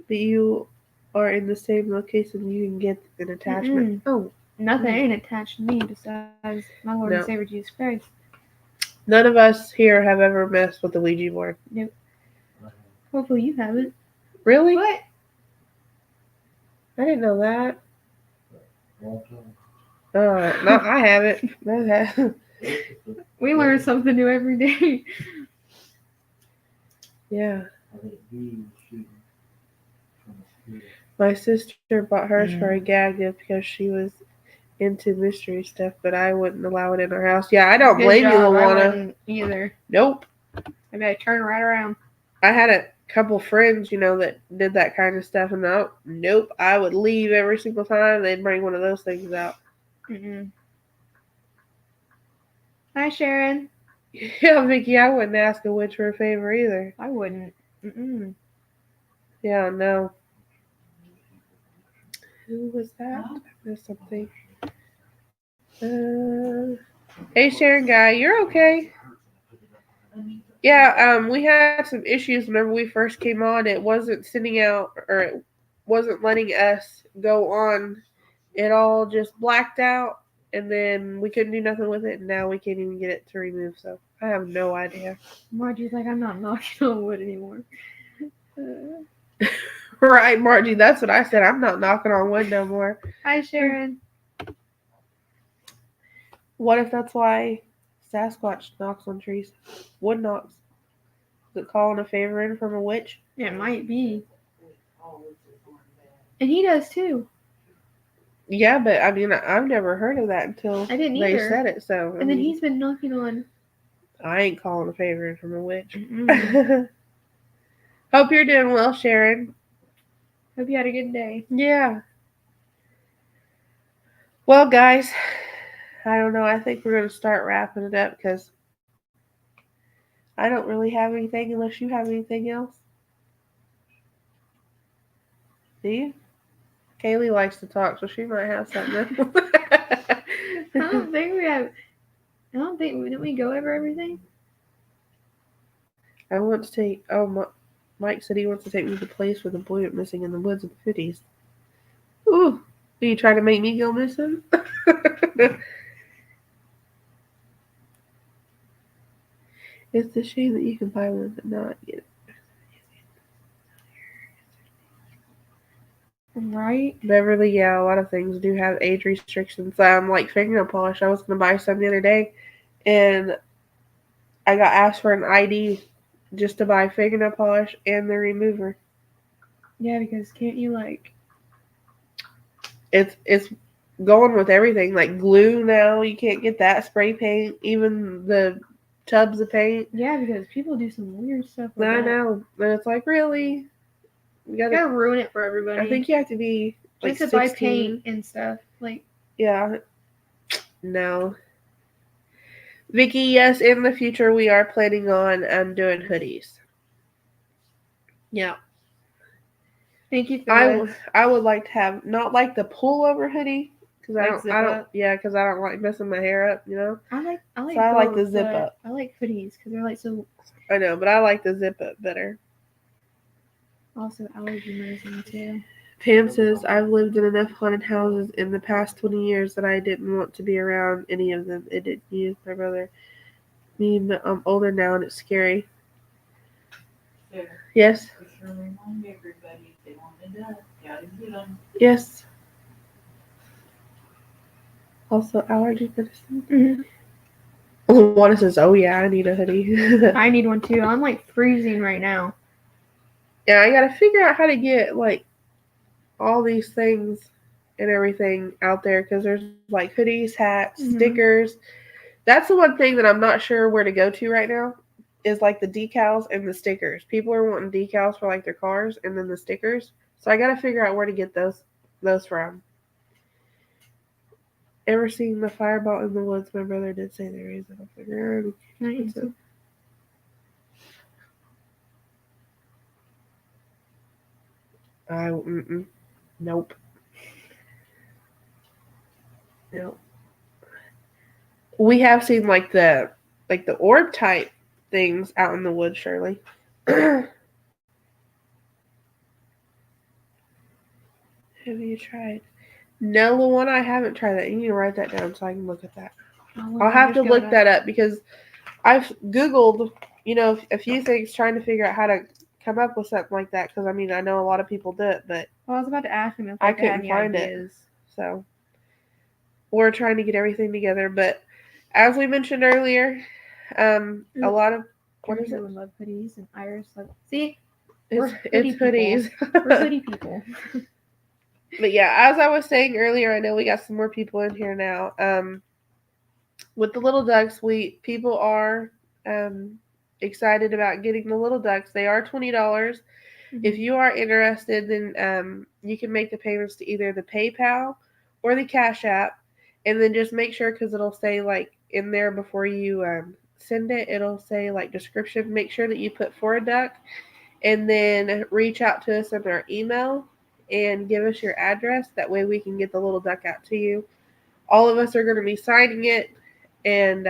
but you are in the same location, you can get an attachment. Oh, nothing ain't attached to me besides my Lord and Savior Jesus Christ. None of us here have ever messed with the Ouija board. Nope. Hopefully you haven't. Really? What? I didn't know that. Long time. No, I haven't. We learn something new every day. Yeah. I think he was shooting from the spirit. My sister bought hers for a gag gift because she was into mystery stuff, but I wouldn't allow it in our house. Yeah, I don't blame you, I Luana. wouldn't either. Nope. Maybe I turn right around. I had a couple friends, that did that kind of stuff, and nope, I would leave every single time they'd bring one of those things out. Hi, Sharon. Yeah, Vicky, I wouldn't ask a witch for a favor either. I wouldn't. Yeah, no. Who was that? I missed something. Hey, Sharon Guy, you're okay? Yeah, we had some issues whenever we first came on. It wasn't sending out, or it wasn't letting us go on. It all just blacked out, and then we couldn't do nothing with it, and now we can't even get it to remove, so I have no idea. Margie's like, I'm not knocking on wood anymore. Right, Margie, that's what I said. I'm not knocking on wood no more. Hi, Sharon. What if that's why Sasquatch knocks on trees? Wood knocks. Is it calling a favor in from a witch? It might be. And he does too. Yeah, but I mean, I've never heard of that until I didn't they either. said it. So, And then he's been knocking on. I ain't calling a favor in from a witch. Hope you're doing well, Sharon. Hope you had a good day. Yeah. Well, guys, I don't know. I think we're going to start wrapping it up because I don't really have anything unless you have anything else. Do you? Kaylee likes to talk, so she might have something. I don't think we have. I don't think didn't we go over everything? I want to take. Mike said he wants to take me to the place where the boy went missing in the woods of the 50s. Ooh, are you trying to make me go missing? It's a shame that you can buy one but not get it. Right. Beverly, yeah, a lot of things do have age restrictions. Like fingernail polish. I was going to buy some the other day, and I got asked for an ID just to buy fingernail polish and the remover. Yeah, because can't you It's going with everything. Like glue now, you can't get that. Spray paint, even the tubs of paint. Yeah, because people do some weird stuff with I that. know. And it's like, really? You gotta ruin it for everybody. I think you have to be like just to 16. buy paint and stuff. Yeah. No. Vicky, yes, in the future we are planning on doing hoodies. Yeah. Thank you, Phyllis. I would like to have not like the pullover hoodie because I don't up? because I don't like messing my hair up, you know. I like So I like the both, zip but up. I like hoodies because they're so. I know, but I like the zip up better. Also allergy medicine too. Pam says, I've lived in enough haunted houses in the past 20 years that I didn't want to be around any of them. It didn't use my brother. But I'm older now and it's scary. So, Yes? we sure remind everybody if they want to die, gotta get them. Yes. Also, allergy medicine. Luana says, oh yeah, I need a hoodie. I need one too. I'm freezing right now. Yeah, I gotta figure out how to get all these things and everything out there because there's hoodies, hats, stickers. That's the one thing that I'm not sure where to go to right now is the decals and the stickers. People are wanting decals for their cars and then the stickers. So I gotta figure out where to get those from. Ever seen the fireball in the woods? My brother did say there is. I'll figure out. Nice. Nope. Nope. We have seen the orb type things out in the woods, Shirley. Have you tried? No, Luana, I haven't tried that. You need to write that down so I can look at that. I'll have to look that up because I've Googled, a few things trying to figure out how to come up with something like that because, I know a lot of people do it, but I was about to ask him if I couldn't find it. So we're trying to get everything together, but as we mentioned earlier, a lot of what is it? Love hoodies and Iris see, it's hoodies. We're hoodie people. But yeah, as I was saying earlier, I know we got some more people in here now. With the little ducks, people are excited about getting the little ducks. They are $20. Mm-hmm. If you are interested, then you can make the payments to either the PayPal or the Cash App, and then just make sure because it'll say in there before you send it. It'll say description. Make sure that you put for a duck, and then reach out to us in our email and give us your address. That way we can get the little duck out to you. All of us are going to be signing it, and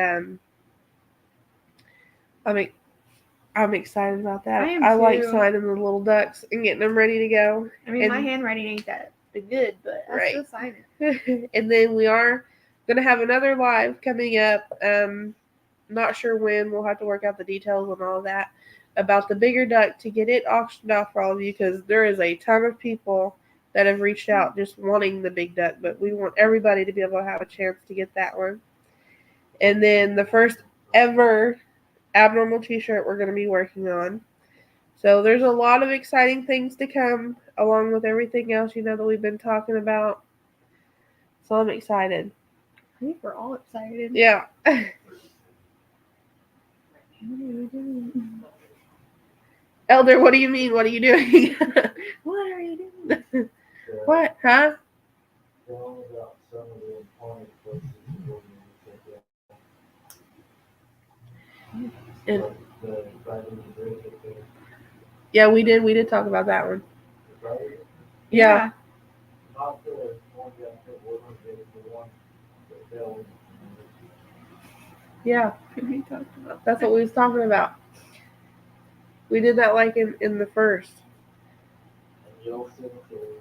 I'm excited about that. I like signing the little ducks and getting them ready to go. My handwriting ain't that good, but I still sign it. And then we are going to have another live coming up. Not sure when. We'll have to work out the details and all of that about the bigger duck to get it auctioned off for all of you because there is a ton of people that have reached out just wanting the big duck, but we want everybody to be able to have a chance to get that one. And then the first ever abnormal t-shirt we're going to be working on. So there's a lot of exciting things to come along with everything else that we've been talking about. So I'm excited. I think we're all excited. Yeah. Elder, what do you mean? What are you doing? What are you doing? What? Huh? Tell them about some of the haunted places we're going to And- check out. The Friday the Bridge up there. Yeah, we did. We did talk about that one. The Friday? Yeah. Not the one that hit Woodland, the one that fell in. Yeah. We talked about That's what we was talking about. We did that like in the first. And the old cemetery.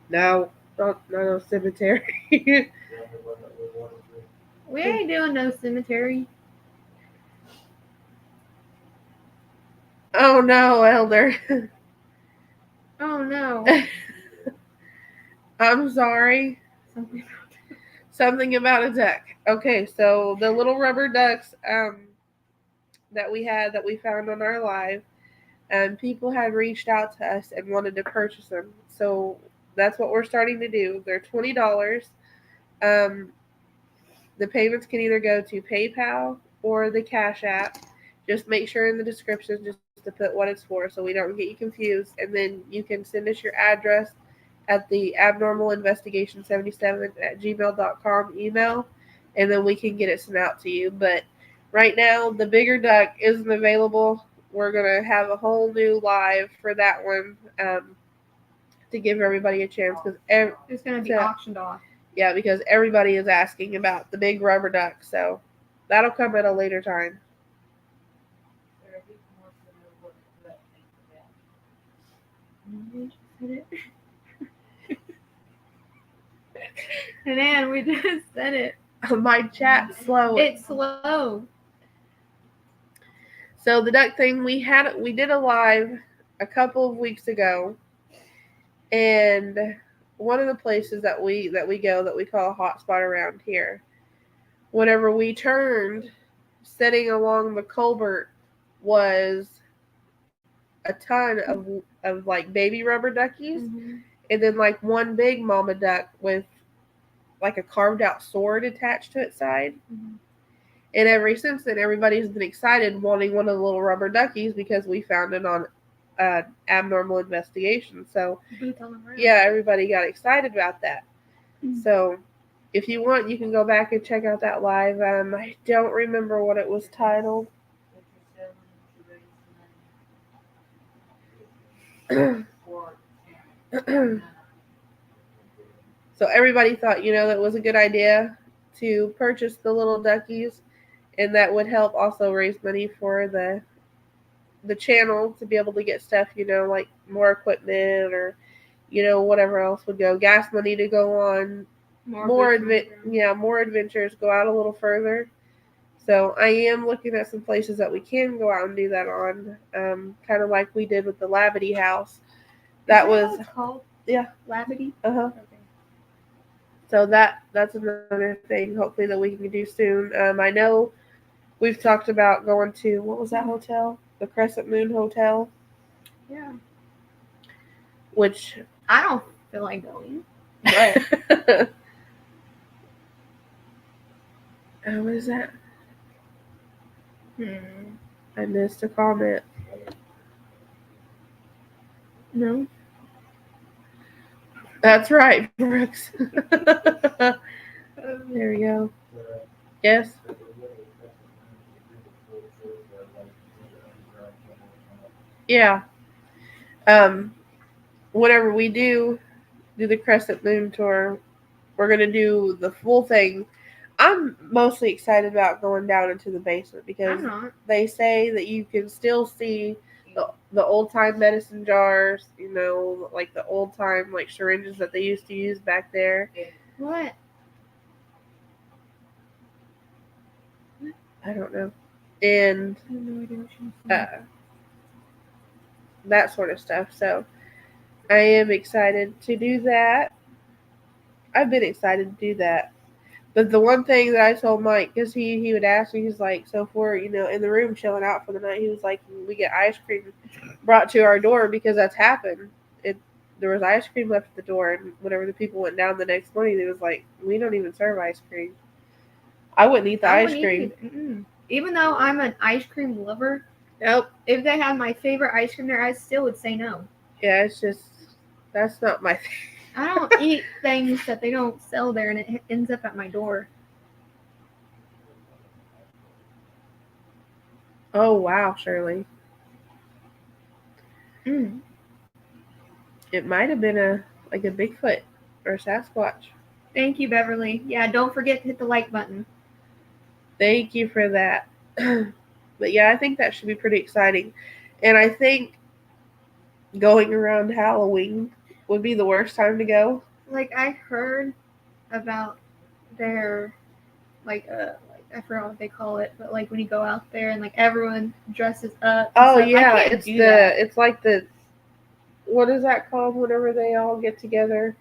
No, not no cemetery. Yeah, the one that we wanted to. We ain't doing no cemetery. Oh no, Elder. Oh no. I'm sorry. Something. Something about a duck. Okay, so the little rubber ducks that we had that we found on our live, people had reached out to us and wanted to purchase them. So that's what we're starting to do. They're $20. The payments can either go to PayPal or the Cash App. Just make sure in the description just to put what it's for so we don't get you confused. And then you can send us your address at the abnormalinvestigation77@gmail.com email, and then we can get it sent out to you. But right now, the bigger duck isn't available. We're going to have a whole new live for that one to give everybody a chance. It's gonna be Yeah. auctioned off. Yeah, because everybody is asking about the big rubber duck. So that'll come at a later time. Sarah, he wants to know what that thing's about. And then we just said it. My chat's slow. It's slow. So the duck thing we did a live a couple of weeks ago, and one of the places that we go that we call a hot spot around here. Whenever we turned, sitting along the culvert was a ton of like baby rubber duckies, and then like one big mama duck with like a carved out sword attached to its side. And ever since then, everybody's been excited wanting one of the little rubber duckies because we found it on abnormal investigation. So yeah, everybody got excited about that. So if you want, you can go back and check out that live. I don't remember what it was titled. That you're selling to raise money for So everybody thought, that was a good idea to purchase the little duckies, and that would help also raise money for the channel to be able to get stuff, like more equipment or, whatever else would go. Gas money to go on more adventures, go out a little further. So I am looking at some places that we can go out and do that on, kind of like we did with the Lavity house. That was what it's called? Yeah. Lavity? Uh-huh. Okay. So that's another thing hopefully that we can do soon. I know we've talked about going to, what was that hotel? The Crescent Moon Hotel. Yeah. Which I don't feel like going. But what is that? I missed a comment. No. That's right, Brooks. There we go. Yes. Yeah. Whenever we do the Crescent Moon tour, we're gonna do the full thing. I'm mostly excited about going down into the basement because I'm not. they say that you can still see the old time medicine jars, like the old time like syringes that they used to use back there. What? I don't know. And I have no idea what you're saying. that sort of stuff. So I am excited to do that. I've been excited to do that. But the one thing that I told Mike, because he would ask me, he's like, so if we're, in the room chilling out for the night, he was like, we get ice cream brought to our door because that's happened. There was ice cream left at the door, and whenever the people went down the next morning, they was like, we don't even serve ice cream. I wouldn't eat the ice cream. Even though I'm an ice cream lover, Nope. If they had my favorite ice cream there, I still would say no. Yeah, it's just, that's not my thing. I don't eat things that they don't sell there, and it ends up at my door. Oh, wow, Shirley. Mm. It might have been a Bigfoot or a Sasquatch. Thank you, Beverly. Yeah, don't forget to hit the like button. Thank you for that. But yeah, I think that should be pretty exciting. And I think going around Halloween would be the worst time to go. Like, I heard about their, like I forgot what they call it, but like when you go out there and like everyone dresses up. Oh stuff. yeah, I can't it's do that. it's like the, what is that called whenever they all get together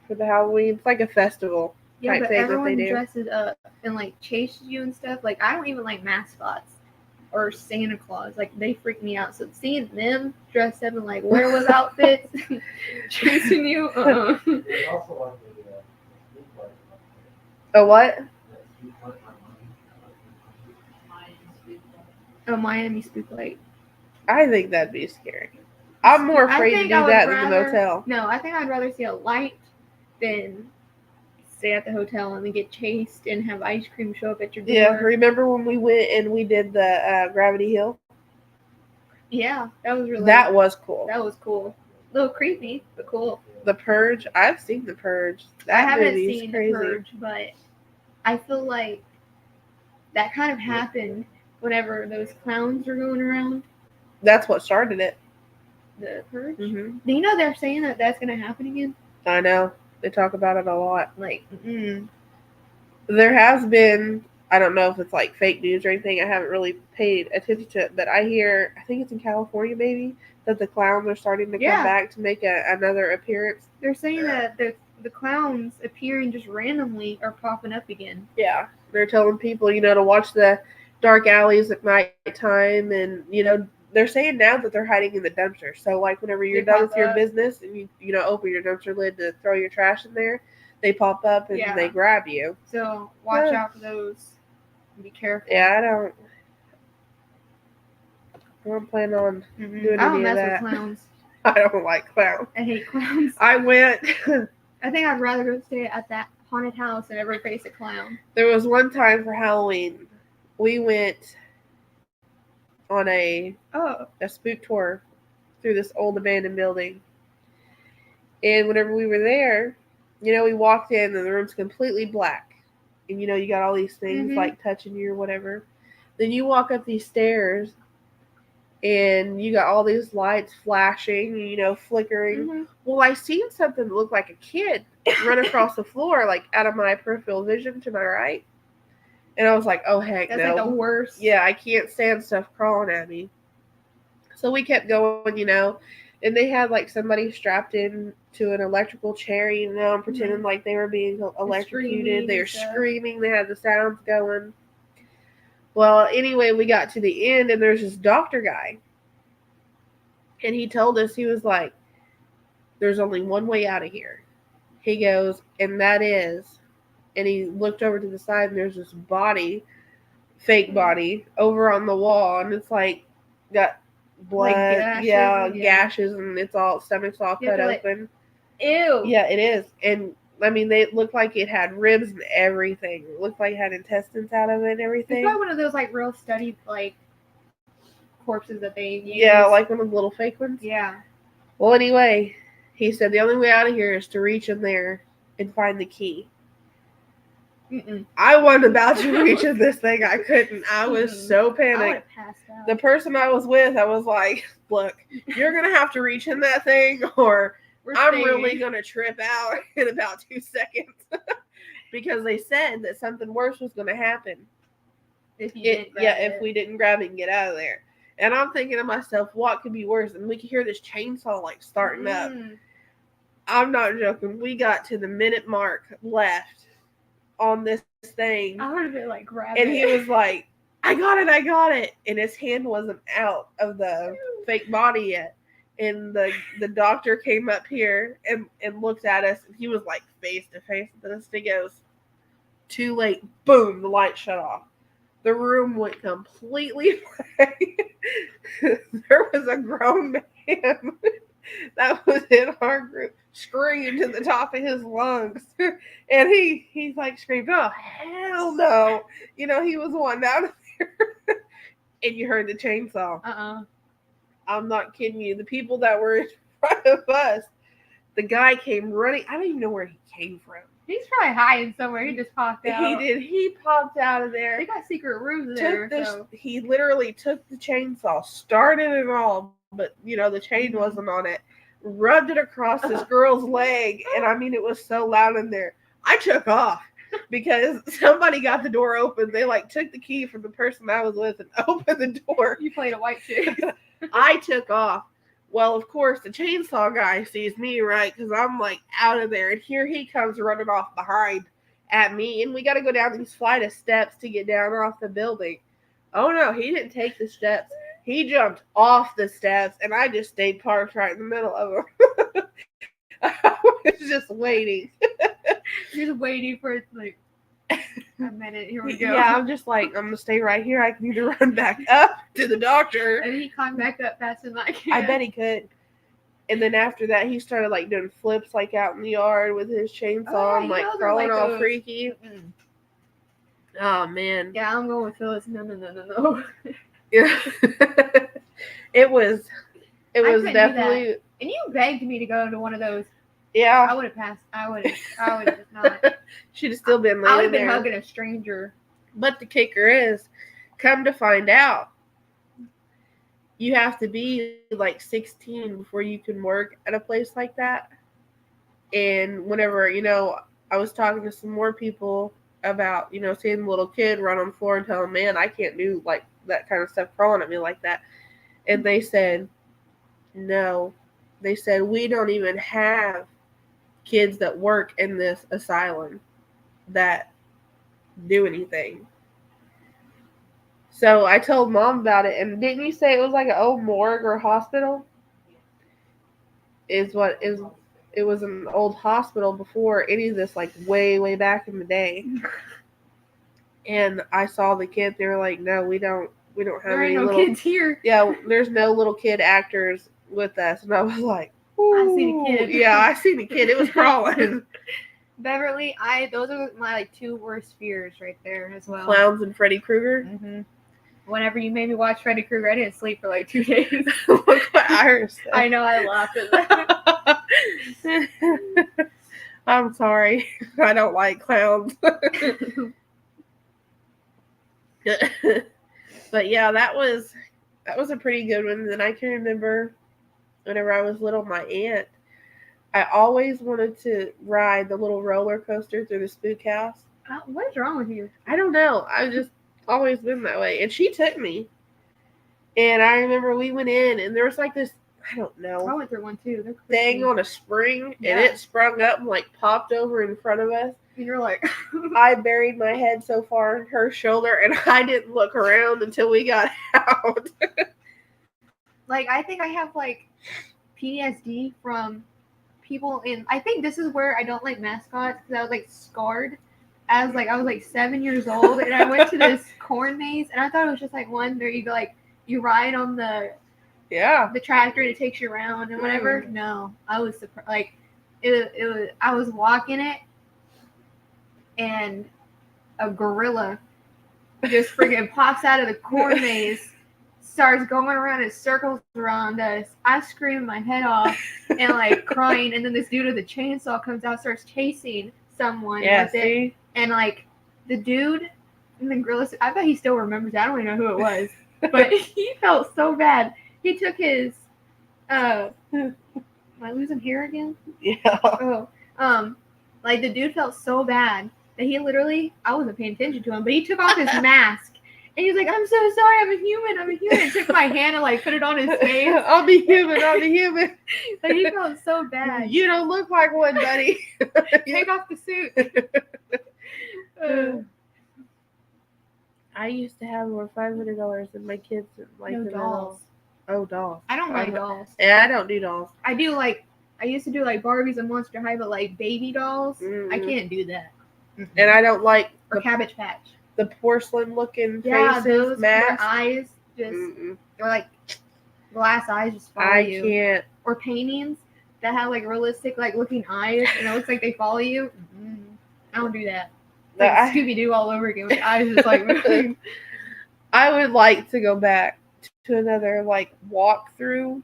for the Halloween? It's like a festival Yeah, type but thing that they everyone do. dresses up and like chases you and stuff. Like, I don't even like mascots or Santa Claus. Like, they freak me out. So seeing them dressed up in like werewolf outfits, chasing you, There's also like the street light. A what? That street light, Oh, Miami Spook Light. I think that'd be scary. I'm more I afraid to think do I would that than the rather- motel. No, I think I'd rather see a light than stay at the hotel and then get chased and have ice cream show up at your door. Yeah, remember when we went and we did the Gravity Hill? Yeah, that was really That was cool. that was cool. A little creepy, but cool. The Purge. I've seen The Purge. I That haven't movie's seen crazy. The Purge, but I feel like that kind of happened whenever those clowns were going around. That's what started it. The Purge. Hmm. Do you know they're saying that that's going to happen again? I know. They talk about it a lot. Like, There has been, I don't know if it's like fake news or anything. I haven't really paid attention to it, but I hear, I think it's in California maybe, that the clowns are starting to Yeah. come back to make another appearance. they're saying that the clowns appearing just randomly are popping up again. Yeah. They're telling people, to watch the dark alleys at nighttime, and, they're saying now that they're hiding in the dumpster. So, like, whenever you're They done pop with your up. business and you open your dumpster lid to throw your trash in there, they pop up and Yeah. they grab you. So watch Yeah. out for those. Be careful. Yeah, I don't plan on doing I don't any of mess that. with clowns. I don't like clowns. I hate clowns. I went, I think I'd rather go stay at that haunted house than ever face a clown. there was one time for Halloween, we went on a spook tour through this old abandoned building. And whenever we were there, we walked in and the room's completely black. And you got all these things Mhm. like touching you or whatever. Then you walk up these stairs and you got all these lights flashing, flickering. Mhm. Well, I seen something that looked like a kid run across the floor, like out of my peripheral vision to my right. And I was like, oh, heck That's no. like the worst. Yeah, I can't stand stuff crawling at me. So we kept going, and they had like somebody strapped in to an electrical chair, and pretending like they were being electrocuted. They were screaming. They had the sounds going. Well, anyway, we got to the end, and there's this doctor guy. And he told us, he was like, there's only one way out of here. He goes, and that is, and he looked over to the side, and there's this body, fake body, over on the wall, and it's like, got blood, Like gashes, gashes, and it's all, stomach's all You have cut to, like, open. Ew. Yeah, it is. And I mean, they looked like it had ribs and everything. It looked like it had intestines out of it and everything. It's probably one of those like real studied like corpses that they use. Yeah, like one of the little fake ones. Yeah. Well, anyway, he said the only way out of here is to reach in there and find the key. I wasn't about to reach in this thing. I couldn't. I was so I would panicked. have passed out. The person I was with, I was like, look, you're going to have to reach in that thing, or I'm really going to trip out in about 2 seconds. Because they said that something worse was going to happen. If we didn't grab it and get out of there. And I'm thinking to myself, what could be worse? And we could hear this chainsaw like starting up. I'm not joking. We got to the minute mark left on this thing. I would have been like, grab And it. he was like, I got it. And his hand wasn't out of the fake body yet. And the doctor came up here and looked at us, and he was like face to face with us. And he goes, too late. Boom, the light shut off. the room went completely black. There was a grown man that was in our group screaming to the top of his lungs. And he's like screamed, "Oh, hell no." You know, he was wanting out of there. And you heard the chainsaw. I'm not kidding you. The people that were in front of us, the guy came running. I don't even know where he came from. He's probably hiding somewhere. He just popped out. He did. He popped out of there. They got secret rooms there. He literally took the chainsaw, started it all, but you know the chain wasn't on it. Rubbed it across this girl's leg, and I mean it was so loud in there. I took off because somebody got the door open. They like took the key from the person I was with and opened the door. You played a white chick. I took off. Well, of course, the chainsaw guy sees me, right? Because I'm like out of there. And here he comes running off behind at me. And we got to go down these flight of steps to get down off the building. Oh, no, he didn't take the steps. He jumped off the steps. And I just stayed parked right in the middle of them. I was just waiting. You're just waiting for it to like, a minute. Here we go. Yeah, I'm just like, I'm going to stay right here. I can either run back up to the doctor. And he climbed back up faster than I can. I bet he could. And then after that, he started like doing flips like out in the yard with his chainsaw and like crawling all those. freaky. Oh man. Yeah, I'm going with Phyllis. No. Yeah. It was definitely. And you begged me to go to one of those. Yeah. I would have passed. I would have just not. She'd have still been I would laying have been there. hugging a stranger. But the kicker is, come to find out, you have to be like 16 before you can work at a place like that. And whenever, you know, I was talking to some more people about, you know, seeing a little kid run on the floor and telling, man, I can't do like that kind of stuff crawling at me like that. And they said, no. They said, we don't even have kids that work in this asylum that do anything. So I told Mom about it, and didn't you say it was like an old morgue or hospital? It was an old hospital before any of this, like way back in the day. And I saw the kids. They were like, "No, we don't have There any ain't no little kids here." Yeah, there's no little kid actors with us. And I was like, I seen a kid. Yeah, I seen a kid. It was crawling. Beverly, those are my like two worst fears right there as well. Clowns and Freddy Krueger. Mm-hmm. Whenever you made me watch Freddy Krueger, I didn't sleep for like 2 days. Look what Iris said. I know, I laughed at that. I'm sorry. I don't like clowns. But yeah, that was a pretty good one. And I can remember whenever I was little, my aunt, I always wanted to ride the little roller coaster through the spook house. What is wrong with you? I don't know. I've just always been that way. And she took me. And I remember we went in and there was like this, I don't know, I went through one too. thing on a spring, Yeah. and it sprung up and like popped over in front of us. And you're like, I buried my head so far in her shoulder, and I didn't look around until we got out. like, I think I have like PTSD from people in, I think this is where I don't like mascots because I was like scarred. I was like 7 years old, and I went to this corn maze, and I thought it was just like one where you go like, you ride on the tractor and it takes you around and whatever. No, I was surprised. Like it was. I was walking it, and a gorilla just freaking pops out of the corn maze, starts going around in circles around us. I scream my head off and like crying, and then this dude with a chainsaw comes out, starts chasing someone with it, and like the dude in the gorilla. I bet he still remembers it. I don't even know who it was. But he felt so bad. He took his am I losing hair again? Yeah. Oh. Like the dude felt so bad that he literally, I wasn't paying attention to him, but he took off his mask. And he was like, "I'm so sorry, I'm a human. And took my hand and like put it on his face. I'll be human. Like he felt so bad. You don't look like one, buddy. Take off the suit. I used to have over $500 in my kids like No the dolls. Oh, dolls. I don't like dolls. Yeah, I don't do dolls. I used to do like Barbies and Monster High, but like baby dolls, I can't do that. And I don't like or Cabbage Patch. the porcelain looking Yeah, faces, those their masks. eyes just or like glass eyes just follow I you. can't. Or paintings that have like realistic like looking eyes and it looks like they follow you. I don't do that. It's like Scooby Doo all over again with the eyes just like moving. I would like to go back to another like walkthrough.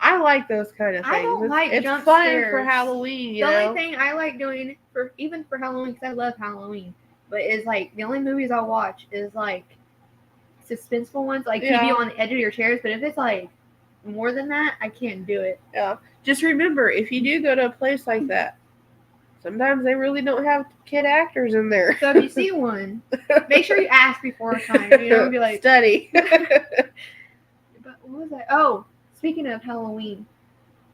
I like those kind of things. I don't like it's jump fun scares. for Halloween. The only thing I like doing for Halloween, because I love Halloween, but is like the only movies I'll watch is like suspenseful ones, like keep you on the edge of your chairs. But if it's like more than that, I can't do it. Yeah. Just remember, if you do go to a place like that, sometimes they really don't have kid actors in there. So if you see one, make sure you ask before time. You know, be like study. But what was I? Oh, speaking of Halloween,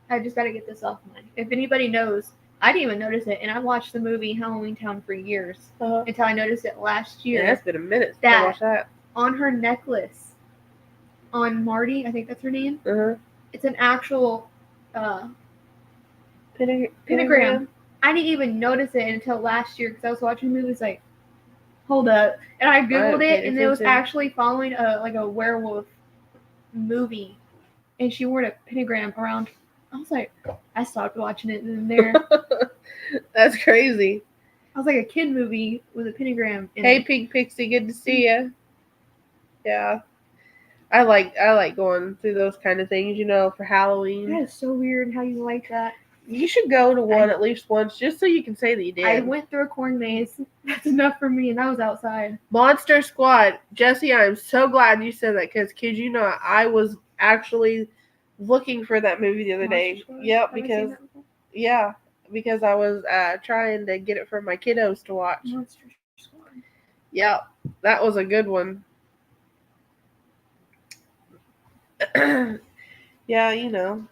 I just got to get this off my. If anybody knows, I didn't even notice it, and I watched the movie Halloween Town for years until I noticed it last year. Yeah, it's been a minute since I watched that. On her necklace, on Marty, I think that's her name. It's an actual pentagram. I didn't even notice it until last year because I was watching movies like, hold up, and I googled it, and it was actually following a werewolf movie, and she wore a pentagram around. I was like, I stopped watching it in there. That's crazy. I was like a kid movie with a pentagram. Hey, Pink Pixie, good to see you. Yeah, I like going through those kind of things, for Halloween. That is so weird how you like that. You should go to one at least once, just so you can say that you did. I went through a corn maze. That's enough for me, and I was outside. Monster Squad, Jesse. I am so glad you said that because, kid you not, I was actually looking for that movie the other day. Yep, because I was trying to get it for my kiddos to watch. Monster Squad. Yep, that was a good one. Yeah, you'll know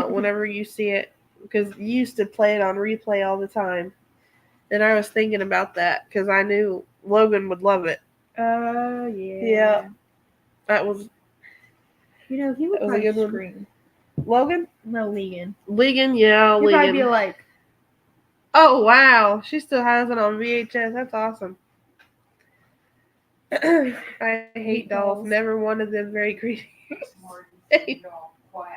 whenever you see it because you used to play it on replay all the time. And I was thinking about that because I knew Logan would love it. Yeah. Yeah. That was. He would probably a good scream. Logan? No, Legan. Legan, yeah, He'd Legan. probably be like, oh, wow. She still has it on VHS. That's awesome. I hate dolls. Never wanted them. Very creepy. Why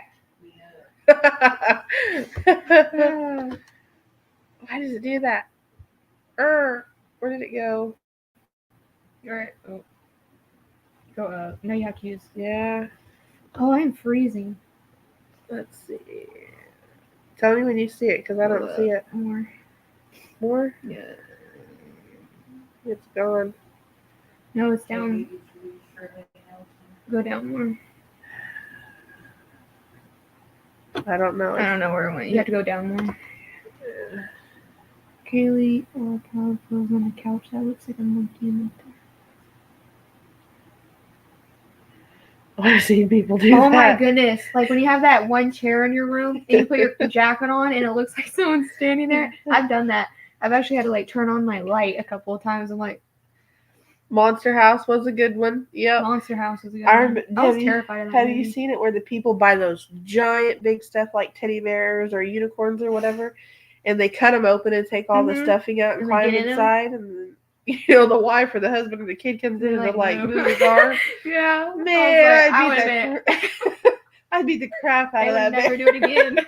does it do that? Where did it go? You're go up. Now you have to use. Yeah. Oh, I'm freezing. Let's see. Tell me when you see it, because I don't see it. More? Yeah. It's gone. No, it's down. Go down more. I don't know. I don't know where it went. You have to go down more. Kaylee, power pose on the couch. That looks like a monkey in the I've seen people do that. Oh my goodness. Like when you have that one chair in your room and you put your jacket on and it looks like someone's standing there. I've done that. I've actually had to turn on my light a couple of times. I'm like, Monster House was a good one. Yep. Monster House was a good one. I was terrified of that Have movie. you seen it where the people buy those giant big stuff like teddy bears or unicorns or whatever, and they cut them open and take all the stuffing out and climb inside, and the wife or the husband or the kid comes in and they're move the car. Yeah. Man, I'd beat the crap out of that. Never do it again.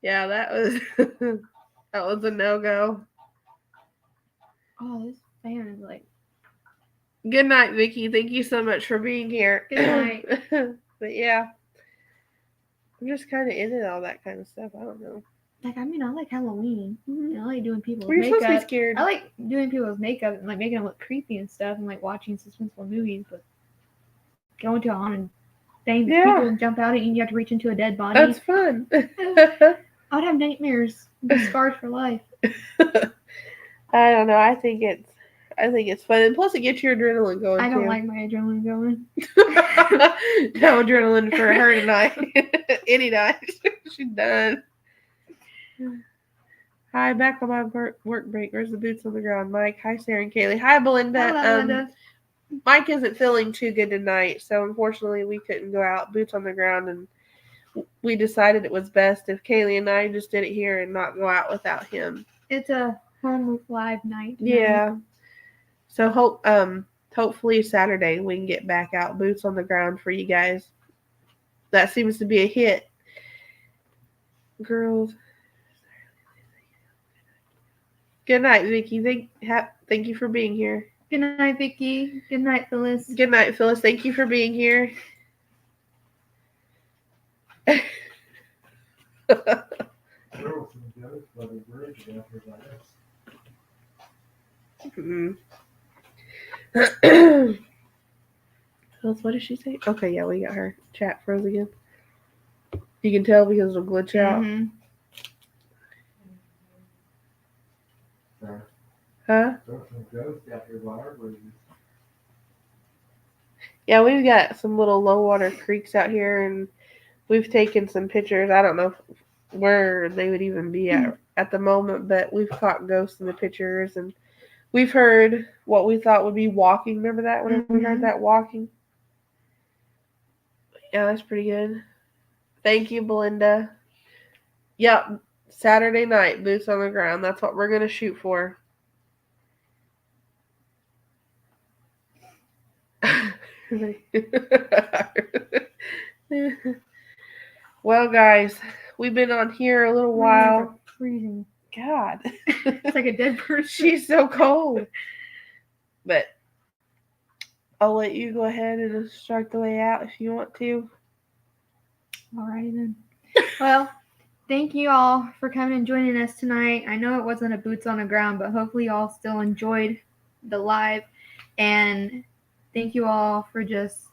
Yeah, that was a no-go. Oh, this fan is like. Good night, Vicky. Thank you so much for being here. Good night. But yeah, I'm just kind of into all that kind of stuff. I don't know. I like Halloween. And I like doing people's You're makeup. supposed to be scared. I like doing people's makeup and making them look creepy and stuff and watching suspenseful movies. But going to a haunted thing, people jump out at you and you have to reach into a dead body. That's fun. I'd have nightmares. Be scarred for life. I don't know. I think it's fun, and plus it gets your adrenaline going. I don't like my adrenaline going. No adrenaline for her tonight. Any night, she's done. Hi, back on my work break. Where's the boots on the ground, Mike? Hi, Sarah and Kaylee. Hi, Belinda. Hello, Belinda. Mike isn't feeling too good tonight, so unfortunately we couldn't go out. Boots on the ground, and we decided it was best if Kaylee and I just did it here and not go out without him. It's a home live night. Yeah. So hopefully Saturday we can get back out, boots on the ground for you guys. That seems to be a hit. Girls. Good night, Vicky. Thank you for being here. Good night, Vicky. Good night, Phyllis. Good night, Phyllis. Thank you for being here. There was some ghosts by the bridge after that. Phyllis, what did she say? Okay, yeah, we got her. Chat froze again. You can tell because it'll glitch out. Mm-hmm. Huh? There was some ghosts out here by our bridge. Yeah, we've got some little low water creeks out here, and we've taken some pictures. I don't know where they would even be at the moment, but we've caught ghosts in the pictures, and we've heard what we thought would be walking. Remember that when we heard that walking? Yeah, that's pretty good. Thank you, Belinda. Yep, Saturday night, boots on the ground. That's what we're going to shoot for. Well, guys, we've been on here a little while. Freezing. God. It's like a dead person. She's so cold. But I'll let you go ahead and start the way out if you want to. Alrighty then. Well, thank you all for coming and joining us tonight. I know it wasn't a boots on the ground, but hopefully y'all still enjoyed the live. And thank you all for just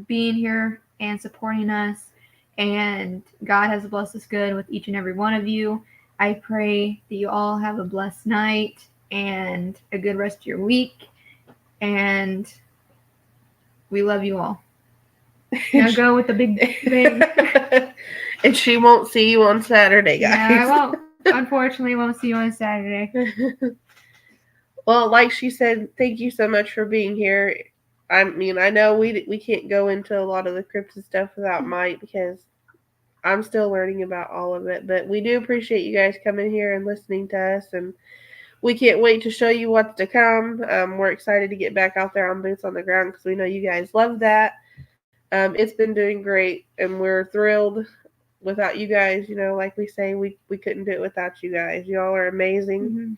being here and supporting us. And God has blessed us good with each and every one of you. I pray that you all have a blessed night and a good rest of your week. And we love you all. Now go with the big thing. And she won't see you on Saturday, guys. Yeah, I won't. Unfortunately, won't see you on Saturday. Well, like she said, thank you so much for being here. I mean, I know we can't go into a lot of the cryptid stuff without Mike because I'm still learning about all of it. But we do appreciate you guys coming here and listening to us, and we can't wait to show you what's to come. We're excited to get back out there on boots on the ground because we know you guys love that. It's been doing great, and we're thrilled. Without you guys, like we say, we couldn't do it without you guys. Y'all are amazing. Mm-hmm.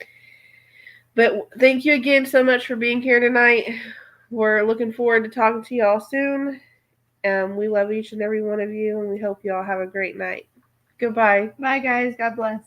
But thank you again so much for being here tonight. We're looking forward to talking to y'all soon. We love each and every one of you, and we hope y'all have a great night. Goodbye. Bye, guys. God bless.